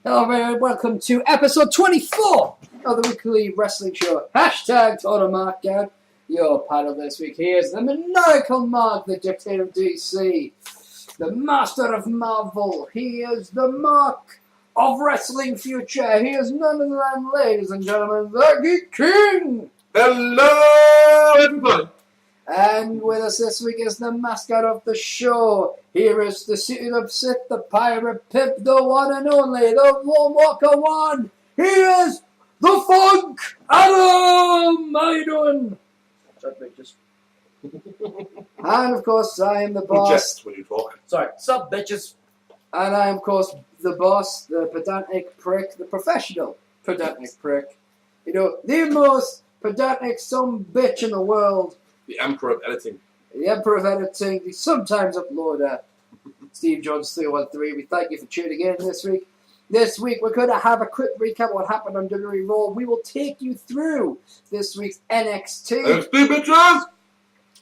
Hello everyone, welcome to episode 24 of the weekly wrestling show. Hashtag Total Markout. Your panel this week here is the maniacal Mark, the dictator of DC, the master of Marvel. He is the Mark of Wrestling Future. He is none other than, ladies and gentlemen, the Geek King. Hello, everybody. And with us this week is the mascot of the show. Here is the suited up Sith, the pirate pimp, the one and only, the Lone Walker one. He is the Funk Adam. How you doing? Sorry, bitches. And of course, I am the boss. Just when you talk. Sorry, sup, bitches? And I am, of course, the boss, the pedantic prick, the professional pedantic prick. You know, the most pedantic son bitch in the world. The Emperor of Editing. The Emperor of Editing, the sometimes uploader, SteveJones313. We thank you for tuning in this week. This week, we're going to have a quick recap of what happened on WWE Raw. We will take you through this week's NXT. NXT, bitches!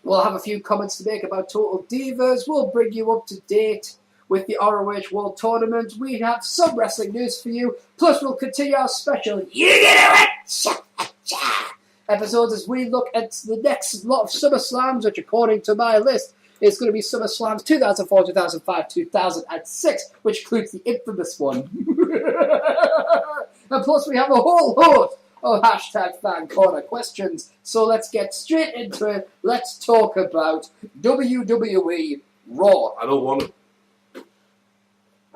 We'll have a few comments to make about Total Divas. We'll bring you up to date with the ROH World Tournament. We have some wrestling news for you. Plus, we'll continue our special You Get It! Episodes as we look at the next lot of SummerSlams, which according to my list is going to be SummerSlams 2004, 2005, 2006, which includes the infamous one. And plus we have a whole host of hashtag FanCorner questions. So let's get straight into it. Let's talk about WWE Raw. I don't want it.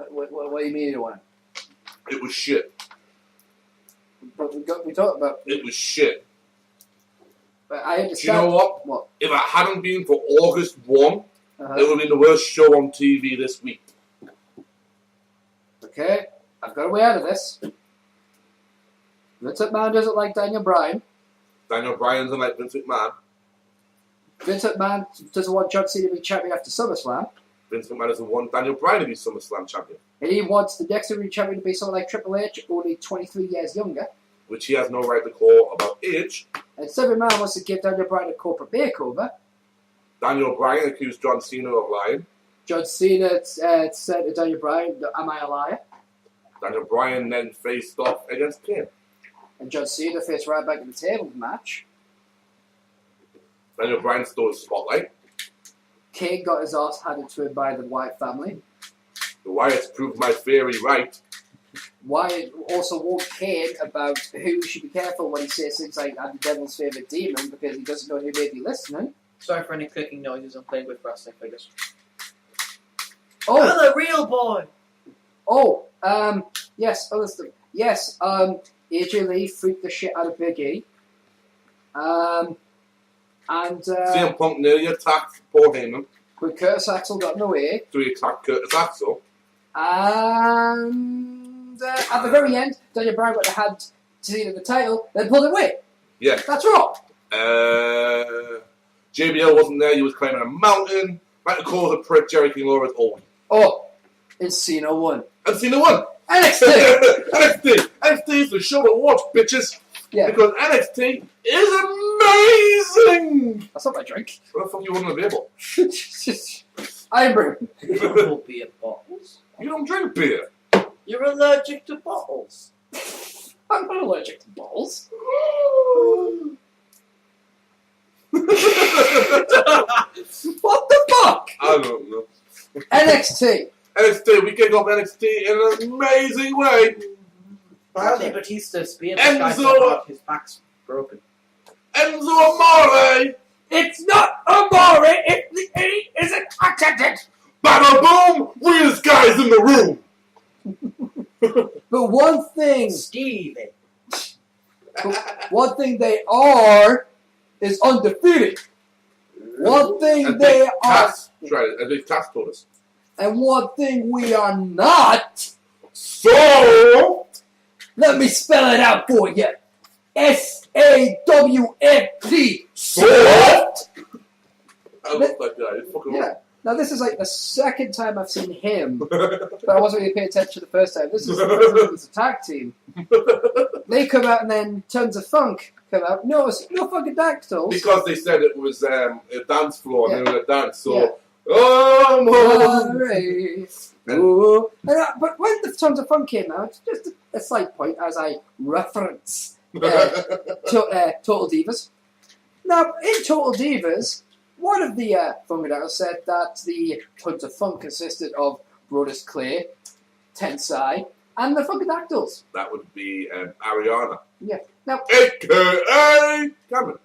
What do you mean you don't want It was shit. it? We talked about It was shit. I understand. Do you know what? What? If it hadn't been for August 1, it would have been the worst show on TV this week. Okay, I've got a way out of this. Vince McMahon doesn't like Daniel Bryan. Daniel Bryan's and like Vince McMahon. Vince McMahon doesn't want John Cena to be champion after SummerSlam. Vince McMahon doesn't want Daniel Bryan to be SummerSlam champion. And he wants the next WWE champion to be someone like Triple H, only 23 years younger. Which he has no right to call about age. And Steven McMahon wants to give Daniel Bryan a corporate makeover. Daniel Bryan accused John Cena of lying. John Cena said to Daniel Bryan, "Am I a liar?" Daniel Bryan then faced off against Kane. And John Cena faced right back in the table match. Daniel Bryan stole the spotlight. Kane got his ass handed to him by the Wyatt family. The Wyatts proved my theory right. Wyatt also warned Kane about who should be careful when he says things like "I'm the devil's favourite demon" because he doesn't know who may be listening. Sorry for any clicking noises. I'm playing with wrestling figures. Oh, I'm the real boy! Yes, other stuff. Yes, AJ Lee freaked the shit out of Big E. CM Punk nearly attacked Paul Heyman. When Curtis Axel got in the way. So he attacked Curtis Axel. And at the very end, Daniel Bryan got the hand to the title, then pulled it away. Yeah. That's wrong. JBL wasn't there, he was climbing a mountain. Might have called a prick, Jerry King Lawrence. Oh, and Cena won. And Cena won. NXT! NXT is the show to watch, bitches. Yeah. Because NXT is amazing. That's not my drink. What the fuck you want to be able? I brew. You don't know beer bottles. You don't drink beer. You're allergic to bottles. I'm not allergic to balls. What the fuck? I don't know. NXT. NXT, we kick off NXT in an amazing way. Apparently, Batista's spear Enzo! this guy so hard, his back's broken. Enzo Amore! It's not Amore if the E isn't accented. Bada boom! Weirdest guys in the room! But one thing they are is undefeated. One thing And they Big are, Cass tried it, and Big Cass told us. and one thing we are not. So, Let me spell it out for you. SAWFT. soft! I love that guy, he's fucking Yeah. Now this is like the second time I've seen him, but I wasn't really paying attention the first time. This is a tag team. They come out and then Tons of Funk come out. No, it's no fucking Dactyls. Because they said it was a dance floor and they were going to dance, so... Yeah. Oh, Hooray. Ooh. But when the Tons of Fun came out. Just a slight point as I reference Total Divas. Now, in Total Divas, one of the Funkadactyls said that the Tons of Fun consisted of Brodus Clay, Tensai, and the Funkadactyls. That would be Ariana. Yeah. Now, A.K.A. Cameron.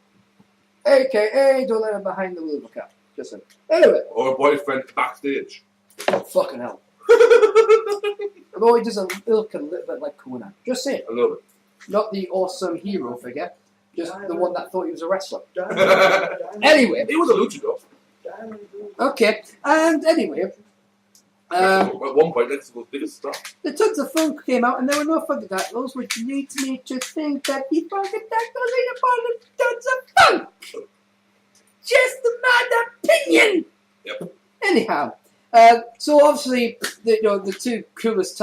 A.K.A. don't let him behind the wheel cap. Just saying. Anyway. Or a boyfriend backstage. Oh, fucking hell. Although he does look a little bit like Conan. Just saying. A little bit. Not the awesome hero figure. Just the one that thought he was a wrestler. Anyway. He was a luchador. Okay. And anyway. At one point, that's the biggest star. The Tons of Fun came out and there were no Funkadactyls, which leads me to think that the Funkadactyls ain't a part of Tons of Funk. Just my opinion. Yep. Anyhow. So obviously, the coolest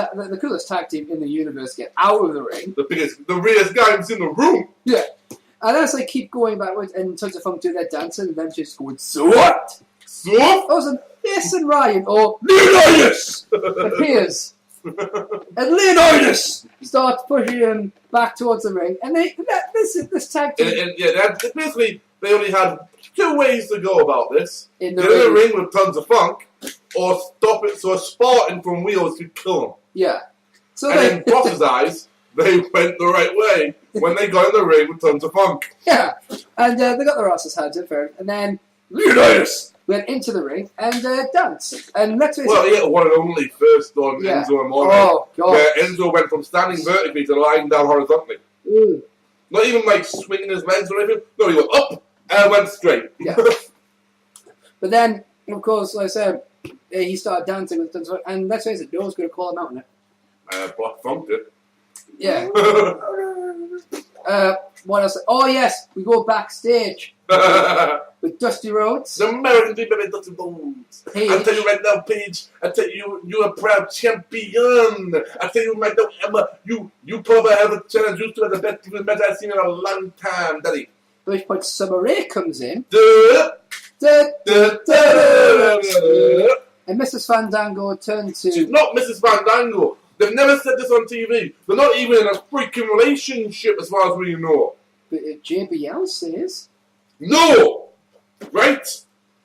tag team in the universe get out of the ring. The realest guys in the room. Yeah. And as they keep going backwards and Tons of Funk do their dancing and them just going, so what? So what? Awesome. Jason Ryan or Leonidas appears. And Leonidas starts pushing him back towards the ring. And this tag team. Basically, they only had 2 ways to go about this. In the Get in the ring with Tons of Funk, or stop it so a Spartan from Wheels could kill him. Yeah. So and in Boss's eyes, they went the right way when they got in the ring with Tons of Funk. Yeah. And they got their asses handed for him. And then Leonidas went into the ring and danced. And let's face it. One and only first on Enzo and Morgan. Oh, God. Where Enzo went from standing vertically to lying down horizontally. Ooh. Not even like swinging his legs or anything. No, he went up and went straight. Yeah. But then, of course, like I said, he started dancing with Tons of Funk. And let's face it, no one's going to call him out on it. Black Funk did. Yeah. What else? Oh, yes. We go backstage. With Dusty Rhodes. The American people with Dusty Rhodes. I tell you right now, Paige. I tell you, you're a proud champion. I tell you right now, Emma, you probably have a chance. You two are the best match I've seen in a long time, Daddy. At which point Summer Rae comes in. And Mrs. Fandango turned to... She's not Mrs. Fandango. They've never said this on TV. They're not even in a freaking relationship as far as we know. But JBL says... No! Right?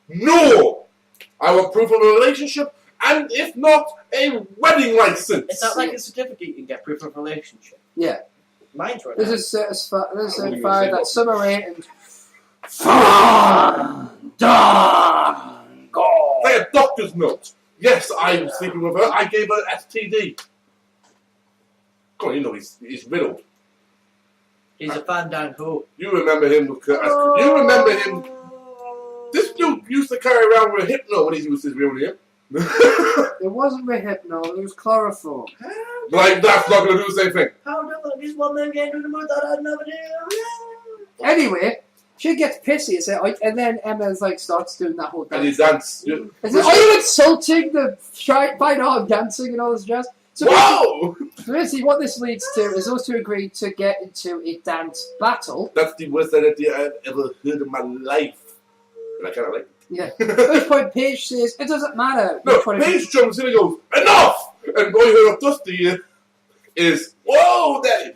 No! I want proof of a relationship, and if not, a wedding license. It's not like a certificate you can get proof of relationship. Yeah. Mine's right This now. is certified that Summer Rae and Fandango. Like a doctor's note. Yes, I'm sleeping with her. I gave her STD. Come on, you know he's riddled. He's a Fandango. You remember him with you remember him. This dude used to carry around with Hypno when he was his real name. It wasn't with Hypno, it was chloroform. Like, that's not going to do the same thing. How do this woman get to the mood that I never do? Anyway, she gets pissy, and then Emma's like starts doing that whole dance. And he danced. Are you insulting the fine art of dancing and all this jazz? So whoa! basically, what this leads to is those two agree to get into a dance battle. That's the worst idea I've ever heard in my life. And I kind of like it. Yeah. At which point Paige says, it doesn't matter. No, Paige jumps in and goes, enough! And boy, her Dusty is, whoa, daddy!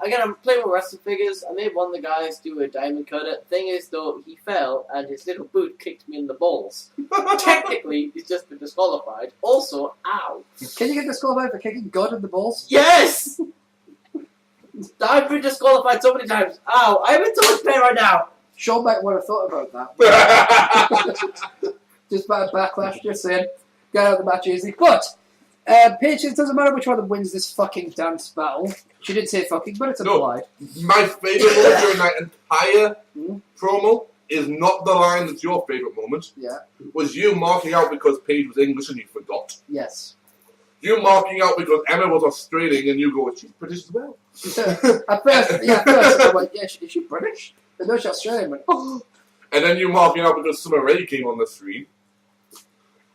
Again, I'm playing with wrestling figures. I made one of the guys do a diamond cutter. Thing is, though, he fell and his little boot kicked me in the balls. Technically, he's just been disqualified. Also, ow. Can you get disqualified for kicking God in the balls? Yes! I've been disqualified so many times. Ow, I'm in so much pain right now. Sean might want to thought about that. Just by a backlash, just saying. Get out of the match easy. But, Paige, it doesn't matter which one of them wins this fucking dance battle. She didn't say fucking, but it's implied. My favourite moment during that entire promo is not the line that's your favourite moment. Yeah. Was you marking out because Paige was English and you forgot. Yes. You marking out because Emma was Australian and you go, she's British as well. At first, I went, yeah, is she British? But no, she's Australian. Went, oh. And then you marking out because Summer Rae came on the screen.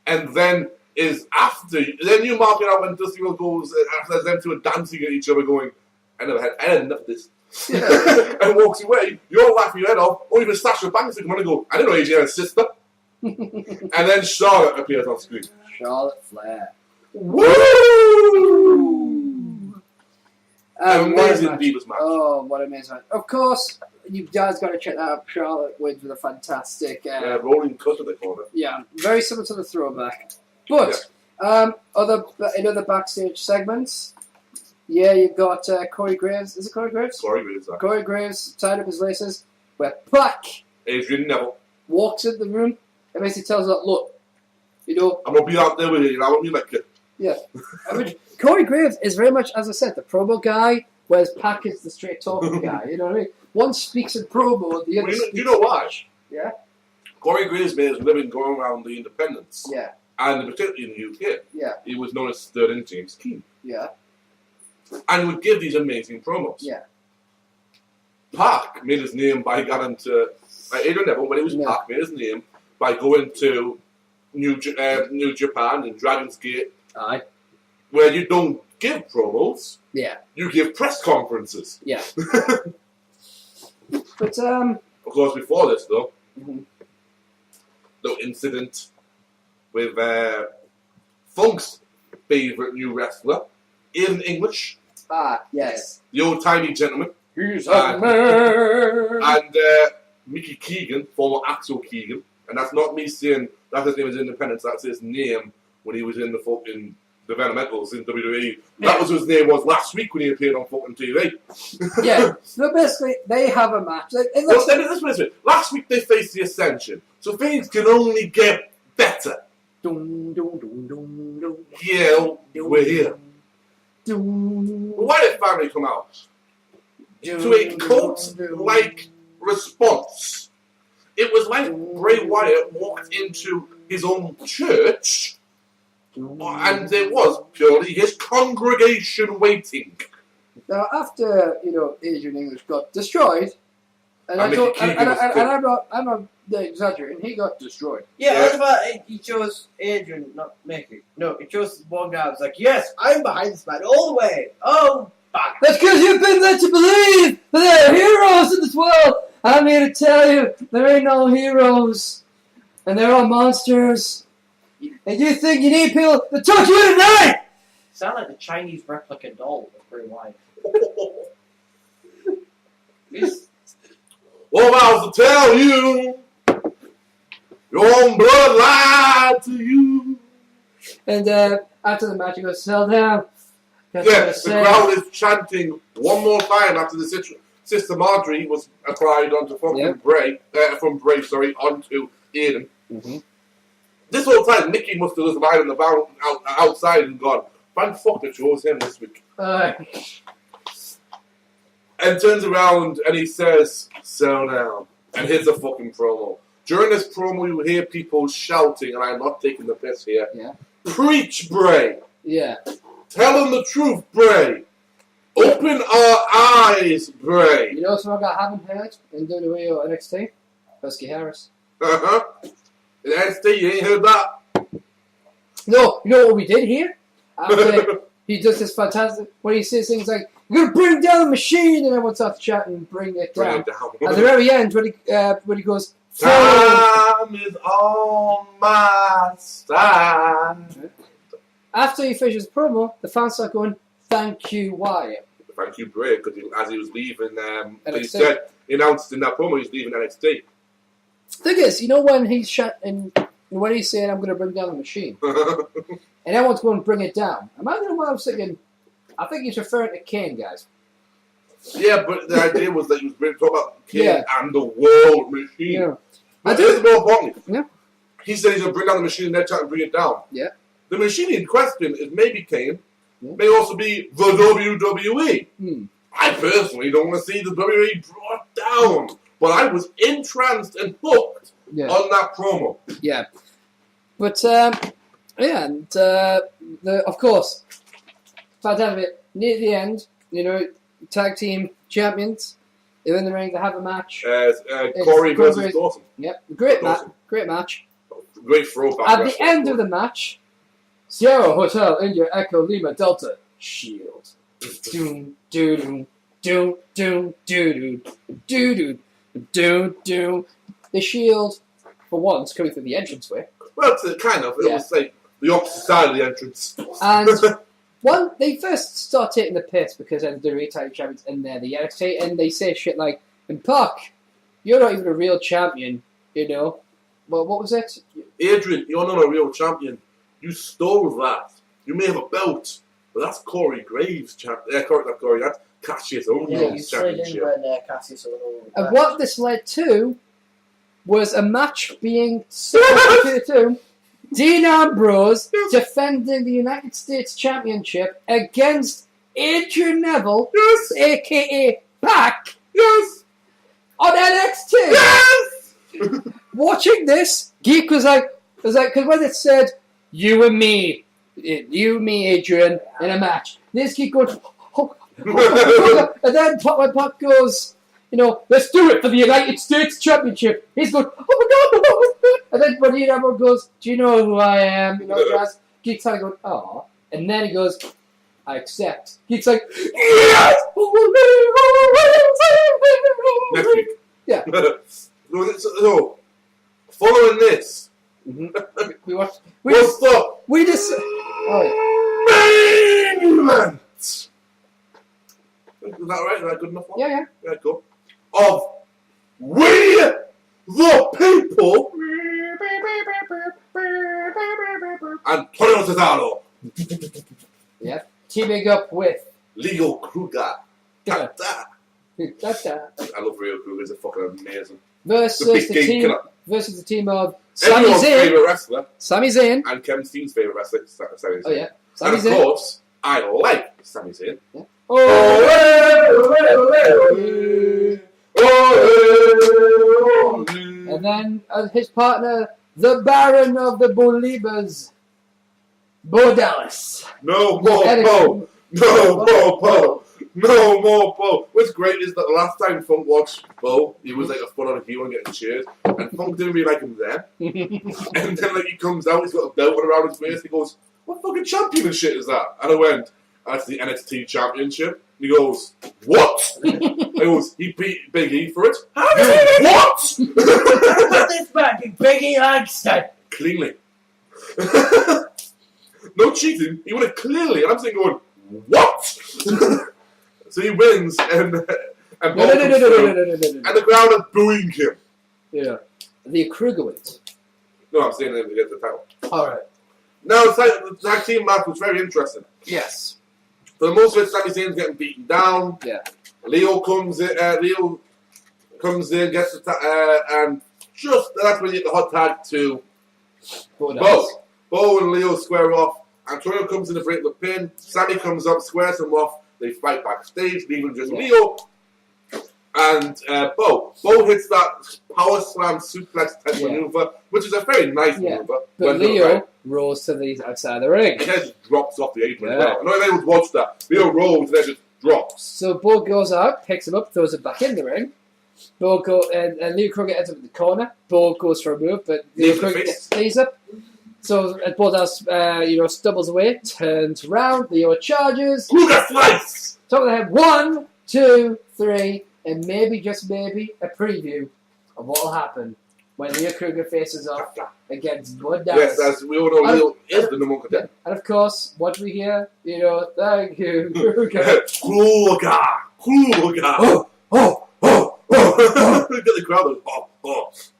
And then then you marking out when Dusty Rhodes goes, after them two are dancing at each other going, I had enough of this. Yeah. And walks away, you're laughing your head off, or even Sasha Banks come on and go, I didn't know AJ had a sister. And then Charlotte appears on screen. Charlotte Flair. Woo! Amazing Divas match. Oh, what an amazing match. Of course, you guys got to check that out. Charlotte wins with a fantastic... rolling cutter, they call it. Yeah, very similar to the throwback. But, in other backstage segments, you've got Corey Graves. Is it Corey Graves? Corey Graves. Corey Graves tied up his laces, where Pac Adrian Neville walks in the room and basically tells her, look, I'm going to be out there with you, I want you like it. Yeah. I mean, Corey Graves is very much, as I said, the promo guy, whereas Pac is the straight talking guy, you know what I mean? One speaks in promo, the other speaks... Do you know why? Yeah? Corey Graves made his living going around the independents. Yeah. And particularly in the UK. Yeah. He was known as Third and James King. Yeah. And would give these amazing promos. Yeah. Pac made his name by going to... Adrian Neville, when he was Pac, made his name by going to New Japan and Dragon's Gate. Aye. Where you don't give promos. Yeah. You give press conferences. Yeah. But, of course, before this, though, the incident with Funk's favourite new wrestler, in English. Ah, yes. The old-timey gentleman. He's a man. And Mickey Keegan, former Axel Keegan. And that's not me saying that's his name is Independence, that's his name when he was in the fucking developmentals in WWE. That was his name was last week when he appeared on fucking TV. Yeah. So basically, they have a match. Last week they faced the Ascension. So things can only get better. Yeah, we're here. But why did family come out? To a cult-like response. It was like Bray Wyatt walked into his own church and there was purely his congregation waiting. Now, after, Adrian English got destroyed, and I'm not exaggerating, he got destroyed. Yeah, that's why he chose Adrian, not Mickey. No, he chose one guy. I was like, yes, I'm behind this man all the way. Oh, fuck. That's because you've been led to believe that there are heroes in this world. I'm here to tell you, there ain't no heroes. And they're all monsters. And you think you need people to touch you tonight? Sound like the Chinese replica doll of Bray Wyatt. What else to tell you? Your own blood lied to you. And after the match, he goes, "Sell down." Yes, the crowd is chanting one more time after the Sister Marjorie was applied onto fucking Bray, onto Aiden. Mm-hmm. This whole time, Mickey must have just lied outside and gone, "Thank fuck they chose him this week." And turns around and he says, "Sell down." And here's a fucking promo. During this promo, you hear people shouting, and I'm not taking the piss here. Yeah. Preach, Bray. Yeah. Tell them the truth, Bray. Open our eyes, Bray. You know something I haven't heard in WWE or NXT? Husky Harris. Uh-huh. In NXT, you ain't heard that? No, you know what we did hear? After he does this fantastic, when he says things like, "You're going to bring down the machine," and everyone starts chatting, "Bring it down." At the very end, when he goes, "Time is on my side." After he finishes promo, the fans start going, "Thank you, Wyatt." Thank you, Bray, because as he was leaving, he announced in that promo he's leaving NXT. Thing is, when he's when he's saying, "I'm going to bring down the machine," and everyone's going to bring it down. Imagine what I was thinking. I think he's referring to Kane, guys. Yeah, but the idea was that he was talking about Kane and the world machine. Yeah. But here's more important. Yeah. He said he's going to bring down the machine and they're trying to bring it down. Yeah. The machine in question is maybe Kane, may also be the WWE. I personally don't want to see the WWE brought down, but I was entranced and hooked on that promo. Yeah. But, of course, fantastic. Near the end, tag team champions, they're in the ring, they have a match. Corey versus Dawson. Yep, great match. Great throwback. At the end of the match, Sierra Hotel India Echo Lima Delta Shield. Doom doom doom doom doom doom doom doom. The Shield, for once, coming through the entranceway. Well, it's kind of. It was like The opposite side of the entrance. And they first start taking the piss because they're the retired champions and they're the NXT, and they say shit like, "And Puck, you're not even a real champion, you know." Well, what was it? Adrian, you're not a real champion. You stole that. You may have a belt, but that's Corey Graves' championship. Not Corey, that's Cassius Yeah, Ohno's you slid in championship. when Cassius Ohno. And what this led to was a match being set between the two. Dean Ambrose defending the United States Championship against Adrian Neville, Yes! aka Pac, Yes! on NXT. Yes! Watching this, Geek was like, because when it said, you and me, Adrian, in a match, this Geek goes, and then when Pac goes, you know, let's do it for the United States Championship. He's going, oh my God. And then when Dean Ambrose goes, do you know who I am? You know, Jazz. Geek's kind of going, oh. And then he goes, I accept. Geek's like, yes! Next week. Yeah. So, following this, We watched. what's the We just. Oh, main event? Is that right? Is that good enough? yeah. Yeah, cool. Of We the People and Antonio Cesaro, Yeah. Teaming up with. Leo Kruger. Yeah. I love Leo Kruger. He's fucking amazing. Versus The big the game team. killer. Versus the team of Sami Everyone's Zayn. favourite wrestler Sami Zayn. and Kevin Steen's favourite wrestler, Sami Zayn. Oh yeah. And Sami of Zayn. course, I like Sami Zayn. And then his partner, the Baron of the Bolibas, Bo Dallas. No more Eric- Bo. No more Bo. No more Bo. What's great is that the last time Funk watched Bo, he was like a foot on a heel and getting cheered. And Funk didn't really like him then. And then like he comes out, he's got a belt around his waist. He goes, "What fucking champion and shit is that?" And I went, "That's the NXT Championship." And he goes, "What?" I goes, "He beat Big E for it." How did he What? put this back in Biggie Langston? Cleanly. No cheating. He won it clearly. And I'm sitting going, "What?" So he wins, and Bo comes through, and the crowd are booing him. Yeah. The Kruger wins. No, I'm saying they get the title. Alright. Now, the tag team match was very interesting. Yes. For the most of it, Sami Zayn's getting beaten down. Yeah. Leo comes in, gets the and just that's when you get the hot tag to Bo Bo. Dallas. Bo and Leo square off. Antonio comes in to break the pin. Sammy comes up, squares him off. They fight backstage, leaving just Leo and Bo. Bo hits that power slam suplex type maneuver, which is a very nice maneuver. But Leo rolls to the outside of the ring. And then just drops off the apron as well. I know if anyone watched that. Leo rolls and then just drops. So Bo goes out, picks him up, throws it back in the ring. And Leo Kruger ends up in the corner. Bo goes for a move, but Leo Kruger stays up. So Bo Dallas, stumbles away, turns around. Leo charges. Kruger slice! Top of the head. 1, 2, 3, and maybe, just maybe, a preview of what will happen when Leo Kruger faces off against Bo Dallas. Yes, as we all know, Leo is the number one contender. And of course, what do we hear? Thank you, Kruger. Kruger! Oh. Get the crowd.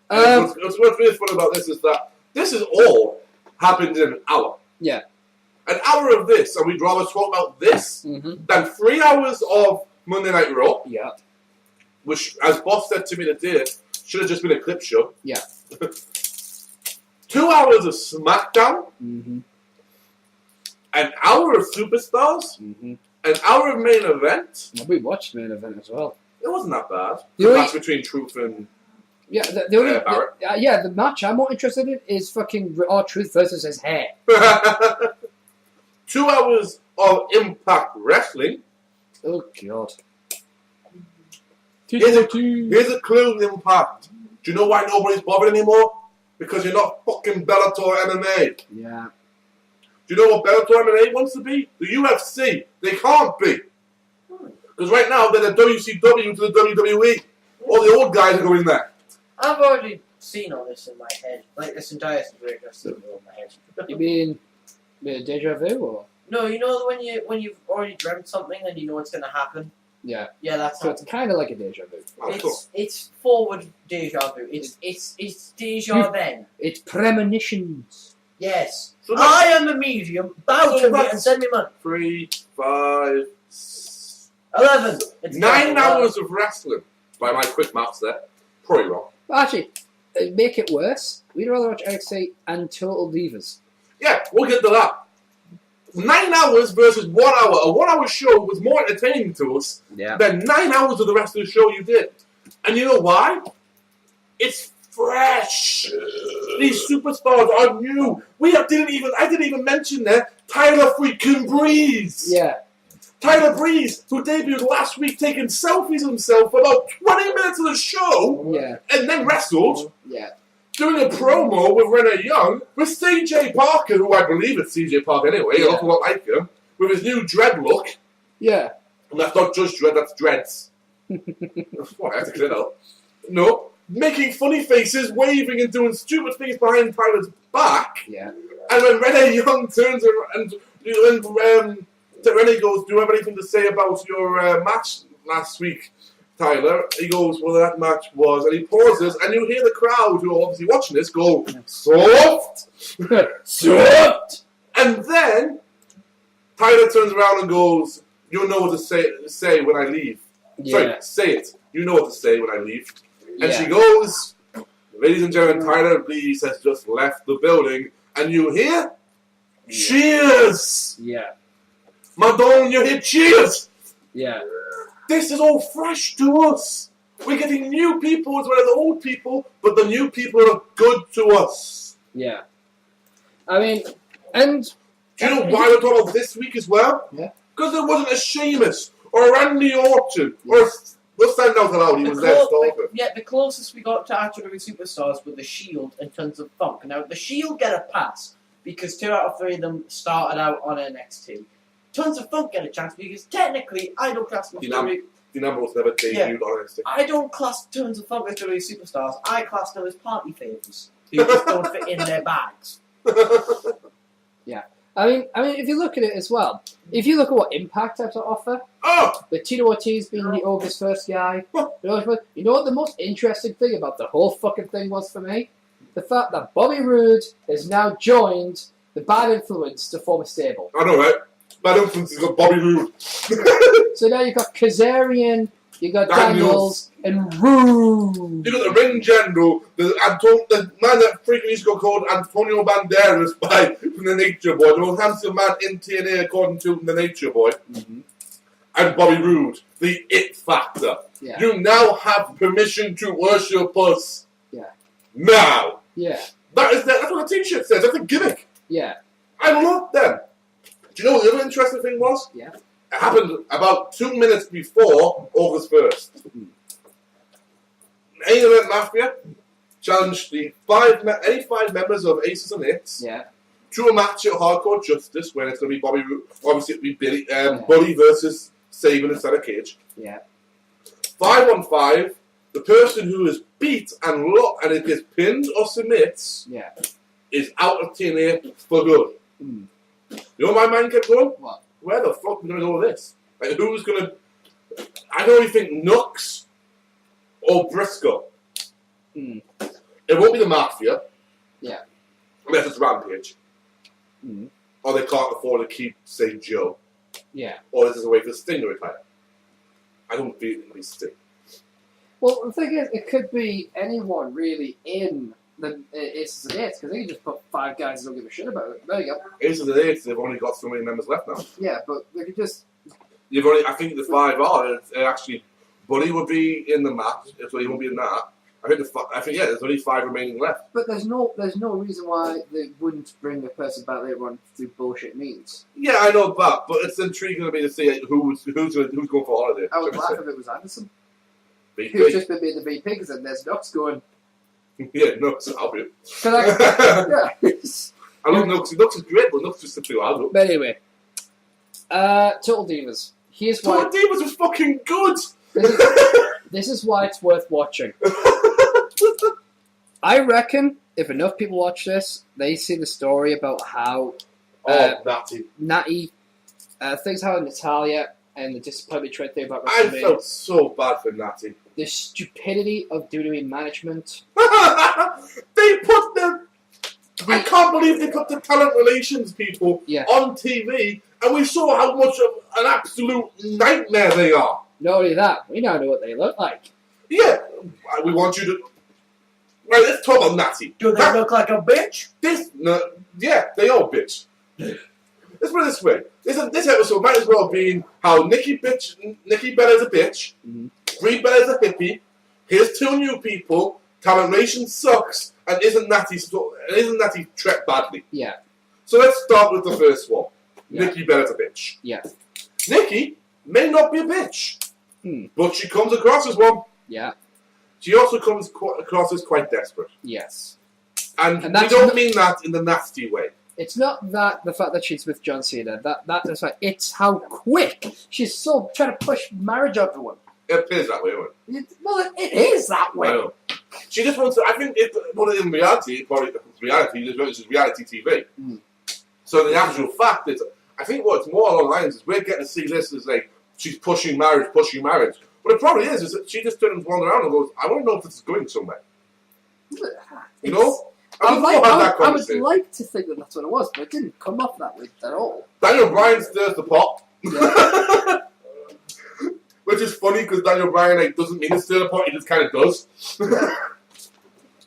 What's really fun about this is that this is all happened in an hour. Yeah. An hour of this, and we'd rather talk about this than 3 hours of Monday Night Raw. Yeah. Which, as Boss said to me today, should have just been a clip show. Yeah. 2 hours of SmackDown. An hour of Superstars. An hour of main event. We watched main event as well. It wasn't that bad. The The only- match between Truth and the match I'm more interested in is fucking R-Truth versus his hair. 2 hours of Impact Wrestling. Oh, God. Here's a clue in Impact. Do you know why nobody's bothered anymore? Because you're not fucking Bellator MMA. Yeah. Do you know what Bellator MMA wants to be? The UFC. They can't be. Because right now they're the WCW to the WWE. All the old guys are going there. I've already seen all this in my head. Like this entire situation, I've seen it all in my head. You mean Deja vu, or? No, you know when you've already dreamt something and you know it's going to happen. Yeah. Yeah, that's So it's kind of like a deja vu. Oh, cool. It's forward deja vu. It's deja then. It's premonitions. Yes. So I am the medium. Bow to me and send me money. 3, 5, 11. It's 9 hours of wrestling. By my quick maths there. Probably wrong. Well, actually, make it worse. We'd rather watch NXT and Total Divas. Yeah, we'll get to that. 9 hours versus 1 hour. A 1 hour show was more entertaining to us than 9 hours of the rest of the show you did. And you know why? It's fresh. These superstars are new. I didn't even mention there Tyler freaking Breeze. Yeah. Tyler Breeze, who debuted last week taking selfies of himself for about 20 minutes of the show. Yeah. And then wrestled. Yeah. Doing a promo with Renee Young, with CJ Parker, who I believe it's CJ Parker anyway, Yeah. I look a lot like him, with his new dread look. Yeah. And that's not just dread, that's dreads. What, I have to clear that up. No. Making funny faces, waving and doing stupid things behind Tyler's back. Yeah. And when Renee Young turns around, and Renee goes, do you have anything to say about your match last week, Tyler? He goes, well, that match was... And he pauses, and you hear the crowd, who are obviously watching this, go, soft! Soft! And then, Tyler turns around and goes, you know what to say when I leave. Yeah. Sorry, say it. You know what to say when I leave. And Yeah. she goes, ladies and gentlemen, Tyler Breeze has just left the building. And you hear? Cheers! Yeah. Madonna, you hear cheers! Yeah. This is all fresh to us. We're getting new people as well as old people, but the new people are good to us. Yeah. I mean, and... Do you know why we're talking about this week as well? Yeah. Because there wasn't a Sheamus, or a Randy Orton, or a... We'll stand out loud, he was there talking. Yeah, the closest we got to actually being superstars were the Shield and Tons of Funk. Now, the Shield get a pass because 2 out of 3 of them started out on NXT. Tons of Funk get a chance because technically I don't class them as Dean Ambrose never debuted on NXT. I don't class Tons of Funk as WWE superstars. I class them as party favours who just don't fit in their bags. I mean, if you look at it as well, if you look at what Impact have to offer, Oh! the Tito Ortiz being the August 1st guy, you know what the most interesting thing about the whole fucking thing was for me? The fact that Bobby Roode has now joined the Bad Influence to form a stable. I know, right? Bad Influence has got Bobby Roode. So now you've got Kazarian, you got Daniels, and Roode. You got the ring general, the man that freaking used to go called Antonio Banderas from the Nature Boy, the most handsome man in TNA according to the Nature Boy, and Bobby Roode, the it factor. Yeah. You now have permission to worship us. Yeah. Now. Yeah. That's what the t-shirt says. That's a gimmick. Yeah. I love them. Do you know what the other interesting thing was? Yeah. It happened about 2 minutes before August 1st. Main Event Mafia challenged the any 5 members of Aces and Eights to a match at Hardcore Justice when it's going to be Bobby Roode. Obviously, it'll be Buddy versus Saban instead of Cage. Yeah. 5-on-5. The person who is beat and it gets pinned or submits is out of TNA for good. Mm. You know what my mind kept going? What? Where the fuck are we going to go with this? Like, who's going to... I can only think Nux or Briscoe. Mm. It won't be the Mafia. Yeah. Unless it's Rampage. Mm. Or they can't afford to keep, say, Joe. Yeah. Or this is a way for Sting to retire. I don't feel it will be Sting. Well, the thing is, it could be anyone really in the Aces and Eights, because they can just put 5 guys and don't give a shit about it. There you go. Aces and Eights, they've only got so many members left now. Yeah, but they could just... I think the 5 are. Actually, Buddy would be in the match, so he won't be in that. I think there's only 5 remaining left. But there's no reason why they wouldn't bring the person back later on to do bullshit means. Yeah, I know that, but it's intriguing to me to see who's going for holiday. I would laugh if it was Anderson. VP. Who's just been being the VP, because then there's Knox going... Yeah, Nux, I'll be it. Yeah. I love Nux. Nux is great, but Nux just simply loud. But anyway, Total Divas. Here's why... Total Divas was fucking good! This is why it's worth watching. I reckon if enough people watch this, they see the story about how Natty. Natty, things how Natalia and the disappointment trend thing about I WrestleMania. felt so bad for Natty. The stupidity of WWE management. They put the... I can't believe they put the talent relations people on TV, and we saw how much of an absolute nightmare they are. Not only that, we now know what they look like. Yeah, we want you to... Right, let's talk about Natty. Do they look like a bitch? Yeah, they all bitch. Let's put it this way. This episode might as well have been how Nikki Bella's a bitch, Brie Bella's a hippie, here's two new people, talent relation sucks, and isn't Natty treated badly? Yeah. So let's start with the first one. Yeah. Nikki Bella's a bitch. Yeah. Nikki may not be a bitch, but she comes across as one. Yeah. She also comes across as quite desperate. Yes. And we that's don't mean that in the nasty way. It's not that the fact that she's with John Cena. That's right. It's how quick she's so trying to push marriage onto him. It appears that way, isn't it? Well, it is that way. I know. She just wants to. I think in reality, this is reality TV. So the actual fact is, I think what's more along the lines is we're getting to see this as like she's pushing marriage. But it probably is that she just turns one around and goes, I want to know if this is going somewhere. You know? I would like to think that that's what it was, but it didn't come off that way at all. Daniel Bryan stirs the pot. Yeah. Which is funny because Daniel Bryan doesn't mean to stir the pot, he just kind of does.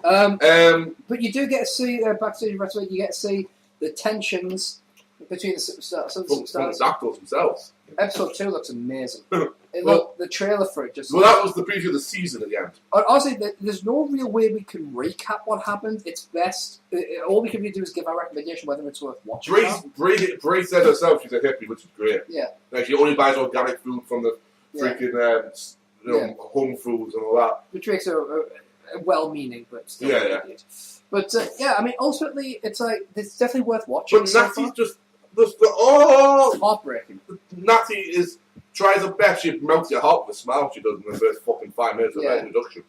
But you do get to see, backstage WrestleMania, you get to see the tensions between the superstars. Some From superstars. the actors themselves. Episode 2 looks amazing. The trailer for it just... Well, that was the preview of the season at the end. Honestly, there's no real way we can recap what happened. It's best... all we can really do is give our recommendation whether it's worth watching. Brie said herself she's a hippie, which is great. Yeah. Like, she only buys organic food from the freaking home foods and all that. Which makes her well-meaning, but still Yeah. an idiot. But, I mean, ultimately, it's it's definitely worth watching. But Natty's just heartbreaking. Natty tries her best. She melts your heart with a smile. She does in the first fucking 5 minutes of that introduction.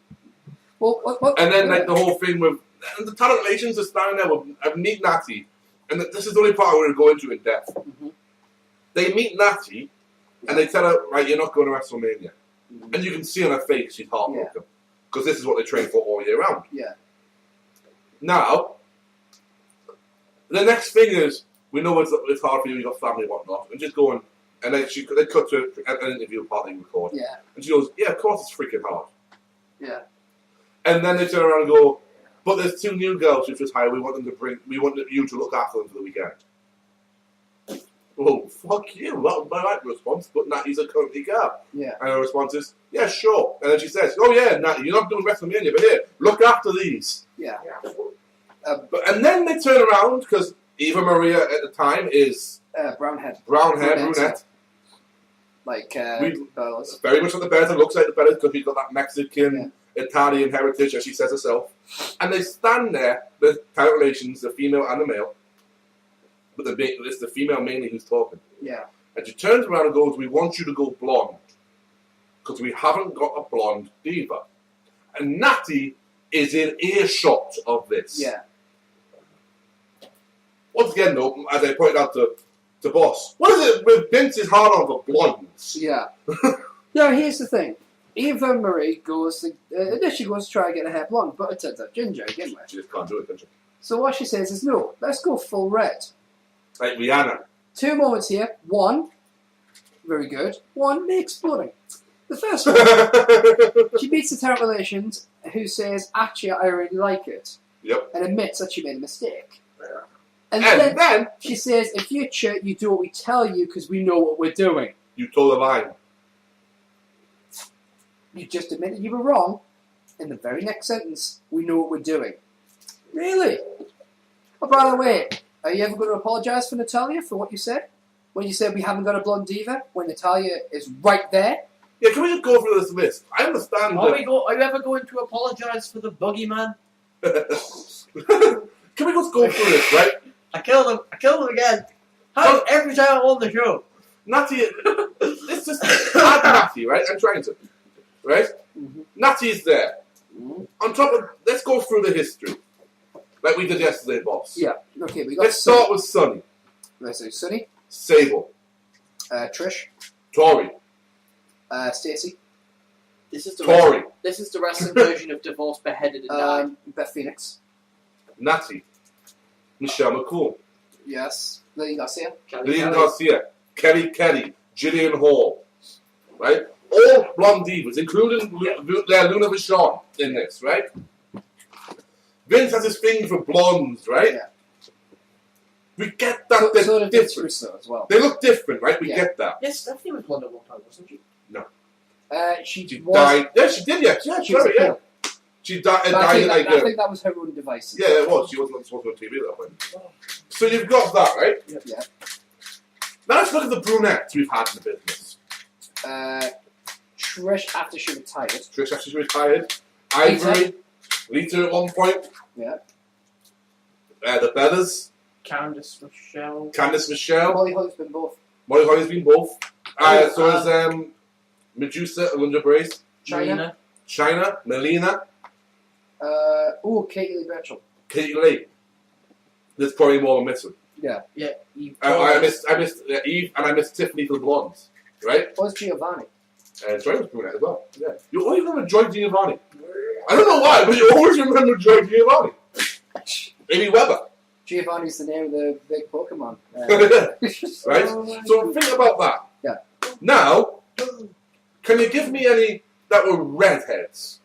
Well, and then the whole thing with the talent relations are standing there with meet Natty, and this is the only part we're going to go into in depth. Mm-hmm. They meet Natty, and they tell her, right, you're not going to WrestleMania, and you can see on her face she's heartbroken because this is what they train for all year round. Yeah. Now, the next thing is, we know it's hard for you, you've got family and whatnot, and just going, and then they cut to an interview part they record. Yeah. And she goes, yeah, of course it's freaking hard. Yeah. And then they turn around and go, but there's 2 new girls who've just hired, we want you to look after them for the weekend. Oh, fuck you. That was my right response, but Natty's a company girl. Yeah. And her response is, yeah, sure. And then she says, oh yeah, Natty, you're not doing WrestleMania, but here, look after these. Yeah. And then they turn around, because Eva Maria at the time is... brown hair, brunette. Like, Bellas. Very much like the Bellas. It looks like the Bellas because she's got that Mexican, Italian heritage, as she says herself. And they stand there, the talent relations, the female and the male, but it's the female mainly who's talking. Yeah. And she turns around and goes, we want you to go blonde, because we haven't got a blonde diva. And Natty is in earshot of this. Yeah. Once again, though, as I pointed out to Boss, what is it with Vince's hard on for blondes? Yeah. No, here's the thing. Eva Marie goes to try and get her hair blonde, but it turns out ginger again. She just can't do it, can she? So what she says is, no, let's go full red. Like Rihanna. 2 moments here. 1, very good. 1, me exploding. The first one, she meets the talent relations who says, actually, I really like it. Yep. And admits that she made a mistake. Yeah. And then she says, in future, you do what we tell you because we know what we're doing. You told a lie. You just admitted you were wrong. In the very next sentence, we know what we're doing. Really? Oh, by the way, are you ever going to apologise for Natalia for what you said? When you said we haven't got a blonde diva, when Natalia is right there? Yeah, can we just go through this list? I understand Are you ever going to apologise for the boogeyman? Can we just go through this, right? I killed him again. Every time I'm on the show. Natty, let's just add Natty, right? I'm trying to, right? Mm-hmm. Natty's there. Mm-hmm. On top of, let's go through the history, like we did yesterday, boss. Yeah. Okay. Let's start with Sunny. Let's say Sunny, Sable, Trish, Tori, Stacey, This is the Tori, This is the wrestling version of divorce, beheaded, and died. Beth Phoenix. Natty, Michelle McCool, Yes. Lillian Garcia. Lillian Garcia, Kelly, Gillian Hall, right? All blonde divas, including Luna Vachon in this, right? Vince has his thing for blondes, right? Yeah. We get that So they're did Vince different. Russo as well. They look different, right? We Yeah. get that. Yes, Stephanie was blonde at one time, wasn't she? She She was. died. Yeah, she did. Yeah, She was sorry, a yeah. heel. She died. But Died like I think that was her own devices. yeah, it was. She wasn't supposed to go on TV at that point. So you've got that, right? Yeah. Now let's look at the brunettes we've had in the business. Trish after she retired. Trish after she retired. Ivory. Lita at one point. Yeah. The Bellas. Candice Michelle. Candice Michelle. Molly Holly's been both. Molly Holly's been both. So is Medusa, Alundra Brace. China. China. Melina. Katie Lee Birchall. Katie Lee. There's probably more I'm missing. Yeah. Yeah, Eve. I missed Eve and I missed Tiffany for the blondes. Right? Was Giovanni. Joy was brunette as well. Yeah. You always remember Joy Giovanni. I don't know why, but you always remember Joy Giovanni. Amy Weber. Giovanni's the name of the big Pokemon. Right? So think about that. Yeah. Now, can you give me any that were redheads?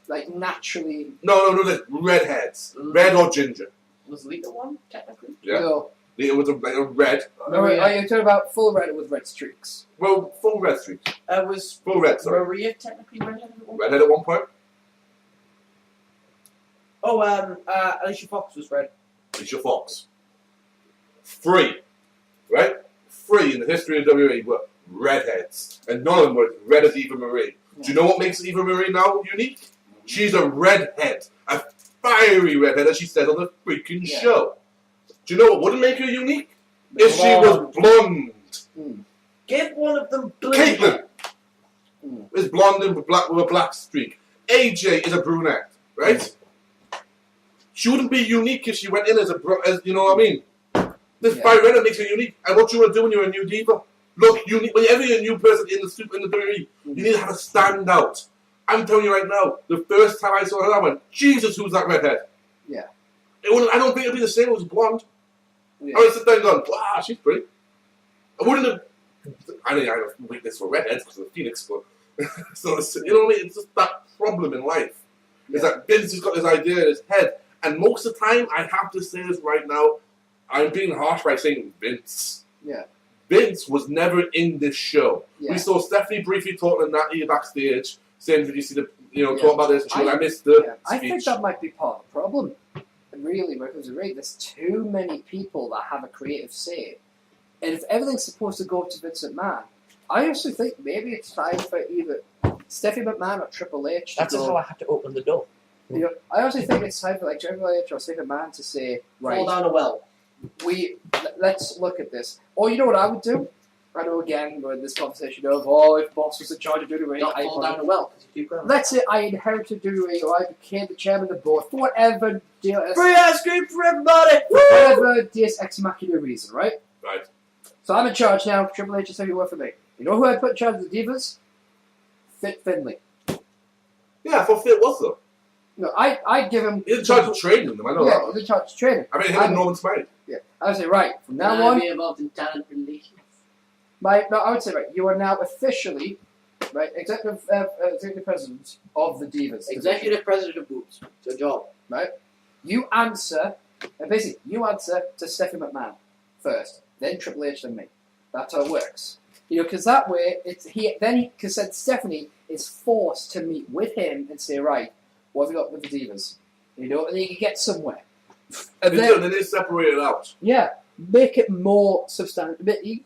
Like naturally. No, redheads. Red or ginger. Was Lita one, technically? Yeah. No. It was a red. Are you talking about full red with red streaks? Well, full red streak. Was Full red, sorry. Maria technically redheaded at one point? Redhead at one point. Oh, Alicia Fox was red. Alicia Fox. 3. Right? 3 in the history of WWE were redheads. And none of them were as red as Eva Marie. Do you know what makes Eva Marie now unique? She's a redhead. A fiery redhead, as she said on the freaking show. Do you know what wouldn't make her unique? If she was blonde. Give one of them blue. Caitlyn is blonde and with a black streak. AJ is a brunette, right? She wouldn't be unique if she went in as you know what I mean? This fire redhead makes her unique. And what you want to do when you're a new diva? Look unique. Whenever you're a new person in the WWE, you need to have a standout. I'm telling you right now, the first time I saw her, I went, Jesus, who's that redhead? Yeah. I don't think it'd be the same as blonde. Yeah. I would sit there and go, wow, she's pretty. I wouldn't have. I mean, I have a weakness for redheads because of Phoenix, but so you know what I mean? It's just that problem in life. Is that Vince has got this idea in his head, and most of the time, I have to say this right now, I'm being harsh by saying Vince. Yeah. Vince was never in this show. Yeah. We saw Stephanie briefly talking to Natalie backstage, saying, "Did you see the talk about this?" And she was, I missed the I speech. think that might be part of the problem. Really, because there's too many people that have a creative say. And if everything's supposed to go to Vince McMahon, I actually think maybe it's time for either Stephanie McMahon or Triple H to That's go. how I had to open the door. I also think it's time for like Triple H or Stephanie McMahon to say, right, Fall down a well. let's look at this. Or you know what I would do? I know again we're in this conversation of if Boss was in charge of WWE, Not fall down a well because you keep going. let's say I inherited WWE or I became the chairman of the board for whatever Free ice cream for everybody! whatever Deus Ex Machina reason, right? Right. So I'm in charge now. Triple H is saying you work for me. You know who I put in charge of the Divas? Fit Finlay. Yeah, I thought Fit was though. No, I'd give him. He's in charge of training them. I know that. He's in charge of training. I mean, him and Norman Smiley. Yeah, I would say right from now Can I on. be involved in talent relations? I would say right. You are now officially executive president of the Divas. Executive president of Boobs. It's a job. Right. You answer, basically, you answer to Stephanie McMahon first, then Triple H, then me. That's how it works. Because that way, because then Stephanie is forced to meet with him and say, right, what have you got with the Divas? And then you can get somewhere. And then they separate it out. Yeah, make it more substantial.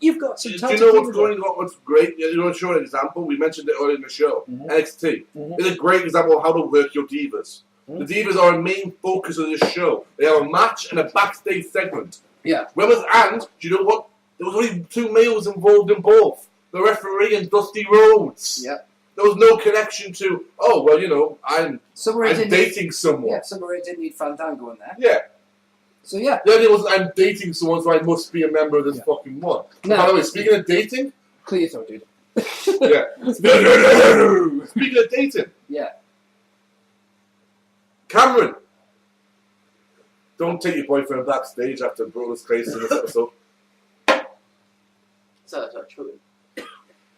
You've got some Do you know what's going on? What's great? You want to show an example? We mentioned it earlier in the show. NXT is a great example of how to work your divas. The Divas are a main focus of this show. They have a match and a backstage segment. Yeah. And, do you know what? There was only 2 males involved in both. The referee and Dusty Rhodes. Yeah. There was no connection to, I'm dating someone. Yeah, Summer Rae didn't need Fandango in there. Yeah. So yeah. The idea was I'm dating someone, so I must be a member of this fucking one. No. By the way, speaking of dating, Please don't do yeah. Speaking of dating, Yeah. Cameron, don't take your boyfriend backstage after Brodus Clay in this episode. So that's not true.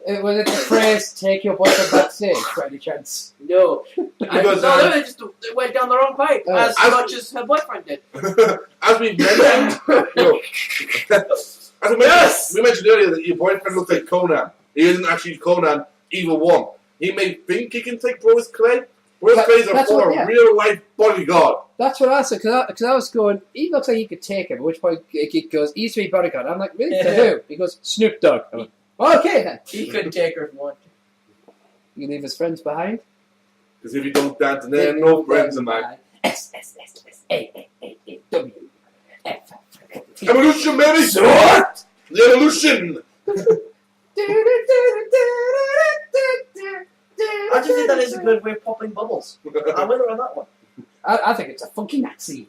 Was it the phrase, take your boyfriend backstage, by any chance? No. Because, No, they just went down the wrong pipe, as much as her boyfriend did. As we mentioned, we mentioned earlier that your boyfriend looks like Conan. He isn't actually Conan, either one. He may think he can take Brodus Clay. Brodus Clay is a real life bodyguard. That's what I said, because I was going, he looks like he could take him, at which point he goes, he used to be bodyguard. I'm like, really? To who? He goes, Snoop Dogg. I'm like, okay then. He couldn't take her if he wanted to. You can leave his friends behind. Because if you don't dance, then there are no friends of mine. S-S-S-S-A-A-A-W-F. Evolution, baby! What? The evolution! I just think that is a good way of popping bubbles. I went around that one. I think it's a funky Nazi.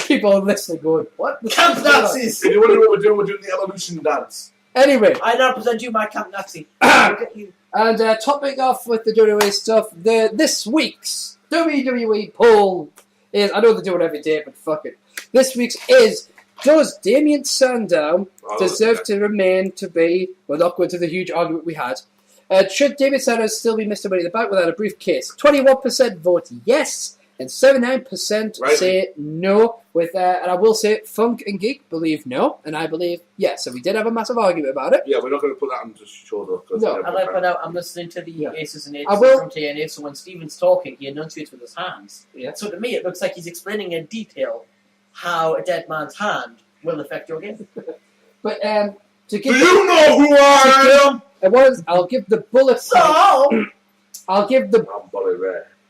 People listening going, what? Camp Nazis! If you wonder what we're doing the evolution dance. Anyway. I now present you my Camp Nazi. Look at you. And topping off with the WWE stuff, this week's WWE poll is, I know they do it every day, but fuck it. This week's is, does Damien Sandow deserve to remain to be, we're not going to the huge argument we had, should Damien Sandow still be Mr. Money in the Bank without a briefcase? 21% vote yes, and 79% say no. And I will say, Funk and Geek believe no, and I believe yes. So we did have a massive argument about it. Yeah, we're not going to put that on the shoulder. No. I'd like to point out, I'm listening to the Aces and Eights from TNA, so when Steven's talking, he enunciates with his hands. Yeah. So to me, it looks like he's explaining in detail how a dead man's hand will affect your game. But to give, do you know who I am? I'll give the bullet. I'll give the.